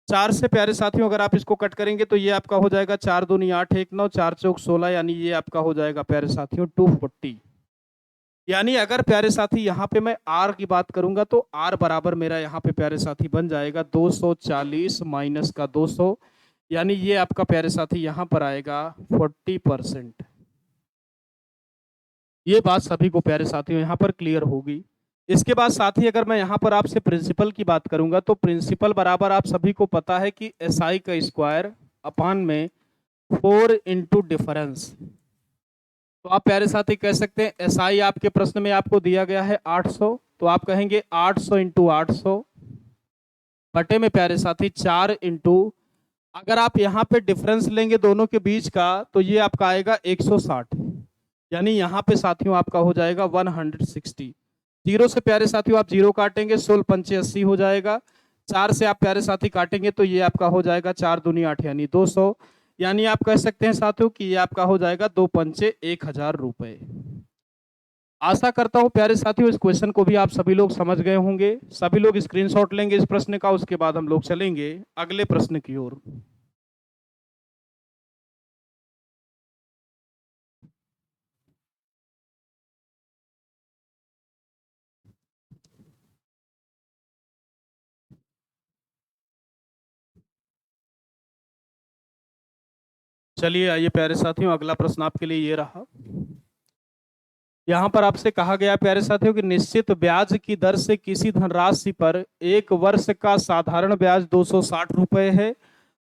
[SPEAKER 1] 4 से प्यारे साथियों अगर आप इसको कट करेंगे तो ये आपका हो जाएगा 4 दूनी 8 1 9, 4 चौक 16, यानी ये आपका हो जाएगा प्यारे साथियों 240। यानी अगर प्यारे साथी यहाँ पे मैं R की बात करूंगा तो R बराबर मेरा यहाँ पे प्यारे साथी बन जाएगा 240 माइनस का 200, यानी ये आपका प्यारे साथी यहाँ पर आएगा 40%। ये बात सभी को प्यारे साथियों यहाँ पर क्लियर होगी। इसके बाद साथी अगर मैं यहाँ पर आपसे प्रिंसिपल की बात करूंगा तो प्रिंसिपल बराबर आप सभी को पता है कि SI का स्क्वायर अपान में 4 इंटू डिफरेंस। तो आप प्यारे साथी कह सकते हैं एसआई आपके प्रश्न में आपको दिया गया है 800, तो आप कहेंगे 800 इंटू 800 बटे में प्यारे साथी 4 इंटू, अगर आप यहाँ पे डिफरेंस लेंगे दोनों के बीच का तो ये आपका आएगा 160, यानी यहाँ पे साथियों आपका हो जाएगा 160। जीरो से प्यारे साथियों आप जीरो काटेंगे, 16 पंचे 80 हो जाएगा। 4 से आप प्यारे साथी काटेंगे तो ये आपका हो जाएगा 4 दूनी 8 यानी 200, यानी आप कह सकते हैं साथियों कि ये आपका हो जाएगा 2 पंचे 1000 रुपए। आशा करता हूं प्यारे साथियों इस क्वेश्चन को भी आप सभी लोग समझ गए होंगे। सभी लोग स्क्रीनशॉट लेंगे इस प्रश्न का, उसके बाद हम लोग चलेंगे अगले प्रश्न की ओर। चलिए आइए प्यारे साथियों, अगला प्रश्न आपके लिए ये रहा। यहाँ पर आपसे कहा गया प्यारे साथियों कि निश्चित ब्याज की दर से किसी धनराशि पर एक वर्ष का साधारण ब्याज 260 रुपए है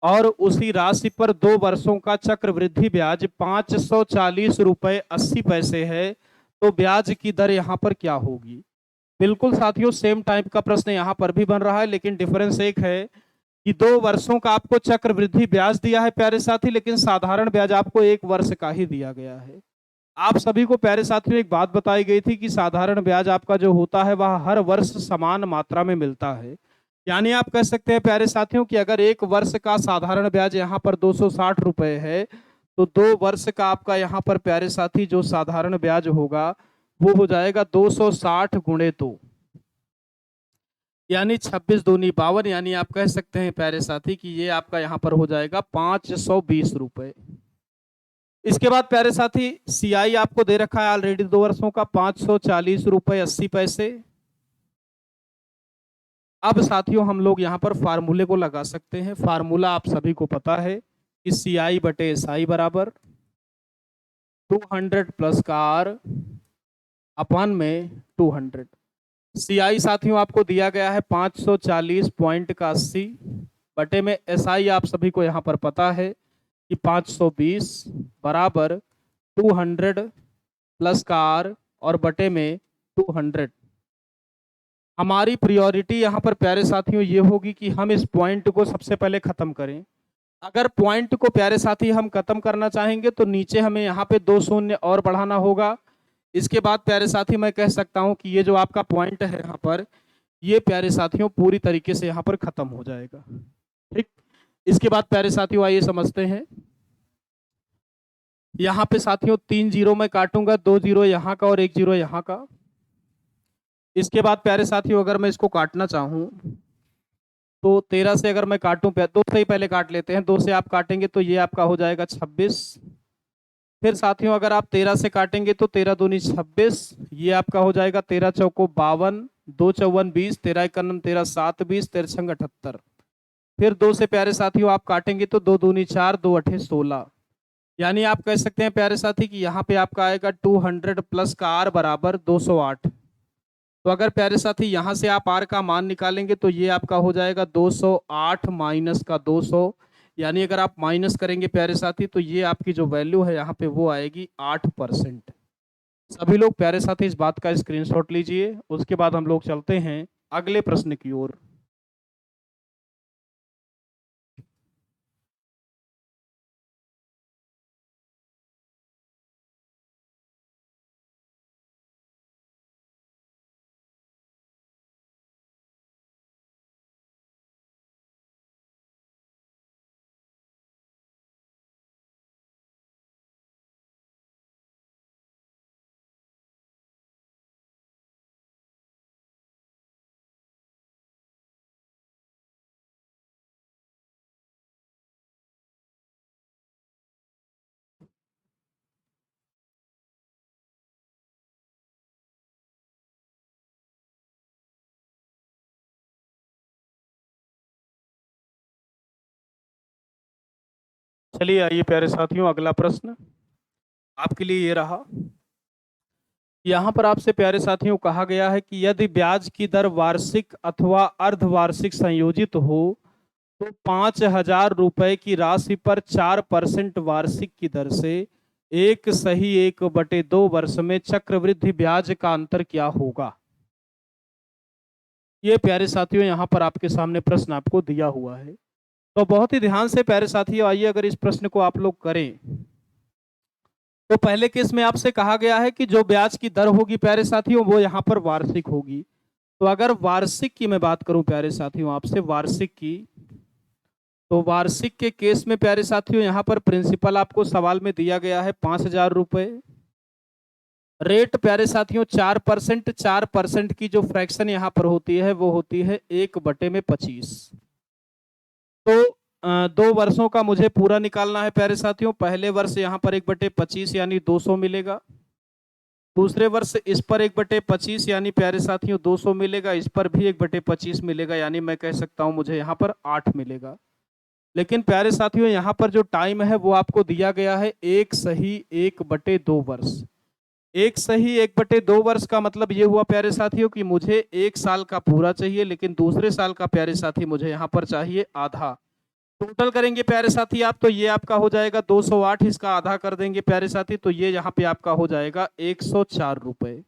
[SPEAKER 1] और उसी राशि पर 2 वर्षों का चक्रवृद्धि ब्याज 540 रुपए 80 पैसे है, तो ब्याज की दर यहाँ पर क्या होगी। बिल्कुल साथियों सेम टाइप का प्रश्न यहाँ पर भी बन रहा है, लेकिन डिफरेंस एक है कि 2 वर्षों का आपको चक्रवृद्धि ब्याज दिया है प्यारे साथी, लेकिन साधारण ब्याज आपको 1 वर्ष का ही दिया गया है। आप सभी को प्यारे साथियों एक बात बताई गई थी कि साधारण ब्याज आपका जो होता है वह हर वर्ष समान मात्रा में मिलता है, यानी आप कह सकते हैं प्यारे साथियों कि अगर 1 वर्ष का साधारण ब्याज यहाँ पर 260 रुपए है तो 2 वर्ष का आपका यहाँ पर प्यारे साथी जो साधारण ब्याज होगा वो हो जाएगा 260 गुणे 2, यानी 26 दूनी 52, यानी आप कह सकते हैं प्यारे साथी कि ये आपका यहाँ पर हो जाएगा 520 रुपए। इसके बाद प्यारे साथी सीआई आपको दे रखा है ऑलरेडी 2 वर्षों का 540 रुपए 80 पैसे। अब साथियों हम लोग यहाँ पर फार्मूले को लगा सकते हैं। फार्मूला आप सभी को पता है कि सीआई बटे एसआई बराबर 200 प्लस का आर अपन में 200। सीआई साथियों आपको दिया गया है 540 पॉइंट का 80 बटे में एसआई आप सभी को यहाँ पर पता है कि 520 बराबर 200 प्लस का आर और बटे में 200। हमारी प्रायोरिटी यहाँ पर प्यारे साथियों ये होगी कि हम इस पॉइंट को सबसे पहले खत्म करें। अगर पॉइंट को प्यारे साथी हम खत्म करना चाहेंगे तो नीचे हमें यहाँ पे 2 शून्य और बढ़ाना होगा। इसके बाद प्यारे साथी मैं कह सकता हूँ कि ये जो आपका पॉइंट है यहाँ पर, ये प्यारे साथियों पूरी तरीके से यहाँ पर खत्म हो जाएगा। ठीक, इसके बाद प्यारे साथियों आइए समझते हैं। यहाँ पे साथियों 3 जीरो मैं काटूंगा, 2 जीरो यहाँ का और 1 जीरो यहाँ का। इसके बाद प्यारे साथियों अगर मैं इसको काटना चाहूँ तो 13 से अगर मैं काटूं, 2 से ही पहले काट लेते हैं, 2 से आप काटेंगे तो ये आपका हो जाएगा 26। फिर साथियों अगर आप 13 से काटेंगे तो 13 दूनी 26, ये आपका हो जाएगा 13 चौको 52, 2 चौवन 20, 13 इक्यावन 13 7 20, 13 छंग 78। फिर 2 से प्यारे साथियों आप काटेंगे तो 2 दूनी 4, 2 अठे 16, यानी आप कह सकते हैं प्यारे साथी कि यहाँ पे आपका आएगा 200 प्लस का आर बराबर 208। तो अगर प्यारे साथी यहाँ से आप आर का मान निकालेंगे तो ये आपका हो जाएगा 208 माइनस का 200, यानी अगर आप माइनस करेंगे प्यारे साथी तो ये आपकी जो वैल्यू है यहाँ पे वो आएगी 8%। सभी लोग प्यारे साथी इस बात का स्क्रीनशॉट लीजिए, उसके बाद हम लोग चलते हैं अगले प्रश्न की ओर। चलिए आइए प्यारे साथियों अगला प्रश्न आपके लिए ये रहा। यहाँ पर आपसे प्यारे साथियों कहा गया है कि यदि ब्याज की दर वार्षिक अथवा अर्धवार्षिक संयोजित हो तो 5000 रुपए की राशि पर 4% वार्षिक की दर से एक सही 1/2 वर्ष में चक्रवृद्धि ब्याज का अंतर क्या होगा। ये प्यारे साथियों यहाँ पर आपके सामने प्रश्न आपको दिया हुआ है, तो बहुत ही ध्यान से प्यारे साथियों आइए अगर इस प्रश्न को आप लोग करें, तो पहले केस में आपसे कहा गया है कि जो ब्याज की दर होगी प्यारे साथियों वो यहाँ पर वार्षिक होगी। तो अगर वार्षिक की मैं बात करूं प्यारे साथियों आपसे वार्षिक की, तो वार्षिक के केस में प्यारे साथियों यहाँ पर प्रिंसिपल आपको सवाल में दिया गया है 5,000 रुपए। रेट प्यारे साथियों 4%, 4% की जो फ्रैक्शन यहाँ पर होती है वो होती है 1/25। तो 2 वर्षों का मुझे पूरा निकालना है प्यारे साथियों। पहले वर्ष यहाँ पर 1/25 यानी 200 मिलेगा, दूसरे वर्ष इस पर 1/25 यानी प्यारे साथियों 200 मिलेगा, इस पर भी 1/25 मिलेगा, यानी मैं कह सकता हूं मुझे यहाँ पर 8 मिलेगा। लेकिन प्यारे साथियों यहाँ पर जो टाइम है वो आपको दिया गया है 1 सही 1/2 वर्ष। 1 सही 1/2 वर्ष का मतलब ये हुआ प्यारे साथियों कि मुझे 1 साल का पूरा चाहिए, लेकिन दूसरे साल का प्यारे साथी मुझे यहाँ पर चाहिए आधा। टोटल करेंगे प्यारे साथी आप, तो ये आपका हो जाएगा 208, इसका आधा कर देंगे प्यारे साथी, तो ये यहाँ पे आपका हो जाएगा 104 रुपए।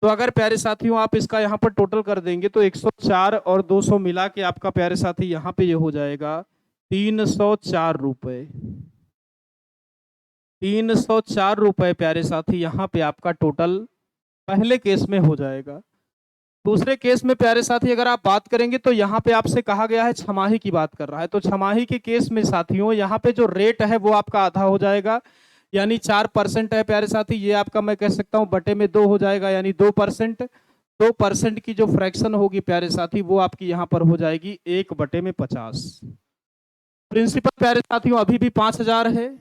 [SPEAKER 1] तो अगर प्यारे साथियों आप इसका यहाँ पर टोटल कर देंगे तो 104 और 200 मिला के आपका प्यारे साथी यहाँ पे ये हो जाएगा 304 रुपए। 304 रुपए प्यारे साथी यहाँ पे आपका टोटल पहले केस में हो जाएगा। दूसरे केस में प्यारे साथी अगर आप बात करेंगे तो यहाँ पे आपसे कहा गया है छमाही की बात कर रहा है, तो छमाही के केस में साथियों यहाँ पे जो रेट है वो आपका आधा हो जाएगा, यानी 4% है प्यारे साथी, ये आपका मैं कह सकता हूँ बटे में 2 हो जाएगा, यानी 2%। 2% की जो फ्रैक्शन होगी प्यारे साथी वो आपकी यहाँ पर हो जाएगी 1/50। प्रिंसिपल प्यारे साथियों अभी भी 5,000 है।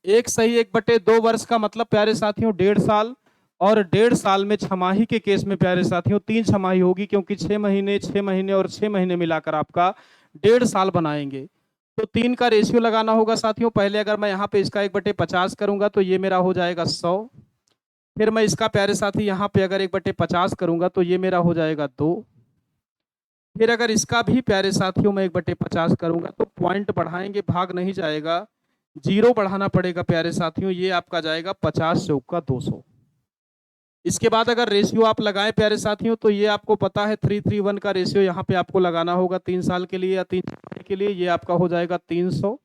[SPEAKER 1] 1 सही 1/2 वर्ष का मतलब प्यारे साथियों 1.5 साल, और 1.5 साल में छमाही के केस में प्यारे साथियों 3 छमाही होगी, क्योंकि 6 महीने 6 महीने और 6 महीने मिलाकर आपका 1.5 साल बनाएंगे। तो 3 का रेशियो लगाना होगा साथियों। पहले अगर मैं यहाँ पे इसका 1/50 करूंगा तो ये मेरा हो जाएगा 100। फिर मैं इसका प्यारे साथी यहाँ पे अगर 1/50 करूंगा तो ये मेरा हो जाएगा 2। फिर अगर इसका भी प्यारे साथियों मैं 1/50 करूंगा तो पॉइंट बढ़ाएंगे, भाग नहीं जाएगा, 0 बढ़ाना पड़ेगा प्यारे साथियों, ये आपका जाएगा 50 चौका 200। इसके बाद अगर रेशियो आप लगाएं प्यारे साथियों तो ये आपको पता है 3:1 का रेशियो यहाँ पे आपको लगाना होगा 3 साल के लिए या 3 साल के लिए, ये आपका हो जाएगा 300।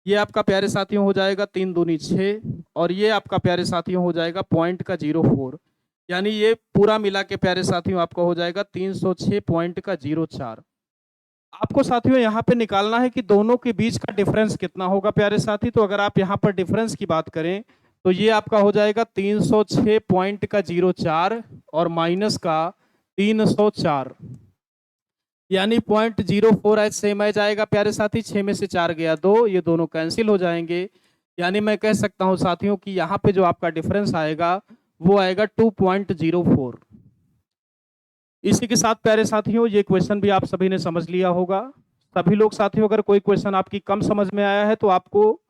[SPEAKER 1] ये आपका प्यारे साथियों हो जाएगा 3 दूनी 6, और ये आपका प्यारे साथियों हो जाएगा पॉइंट का 0.4, यानी ये पूरा मिला के प्यारे साथियों आपका हो जाएगा 306.04। आपको साथियों यहाँ पे निकालना है कि दोनों के बीच का डिफरेंस कितना होगा प्यारे साथी। तो अगर आप यहाँ पर डिफरेंस की बात करें तो ये आपका हो जाएगा 306.04 और माइनस का 304, यानी 0.04 एच सेम आ जाएगा प्यारे साथी। 6 में से 4 गया 2, ये दोनों कैंसिल हो जाएंगे, यानी मैं कह सकता हूँ साथियों कि यहाँ पे जो आपका डिफरेंस आएगा वो आएगा 2.04। इसी के साथ प्यारे साथियों ये क्वेश्चन भी आप सभी ने समझ लिया होगा। सभी लोग साथियों अगर कोई क्वेश्चन आपकी कम समझ में आया है तो आपको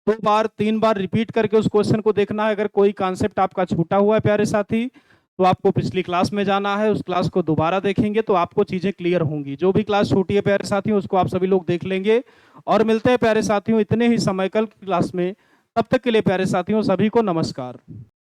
[SPEAKER 1] 2 बार 3 बार रिपीट करके उस क्वेश्चन को देखना है। अगर कोई कॉन्सेप्ट आपका छूटा हुआ है प्यारे साथी तो आपको पिछली क्लास में जाना है, उस क्लास को दोबारा देखेंगे तो आपको चीजें क्लियर होंगी। जो भी क्लास छूटी है प्यारे साथियों उसको आप सभी लोग देख लेंगे, और मिलते हैं प्यारे साथियों इतने ही समय कल की क्लास में। तब तक के लिए प्यारे साथियों सभी को नमस्कार।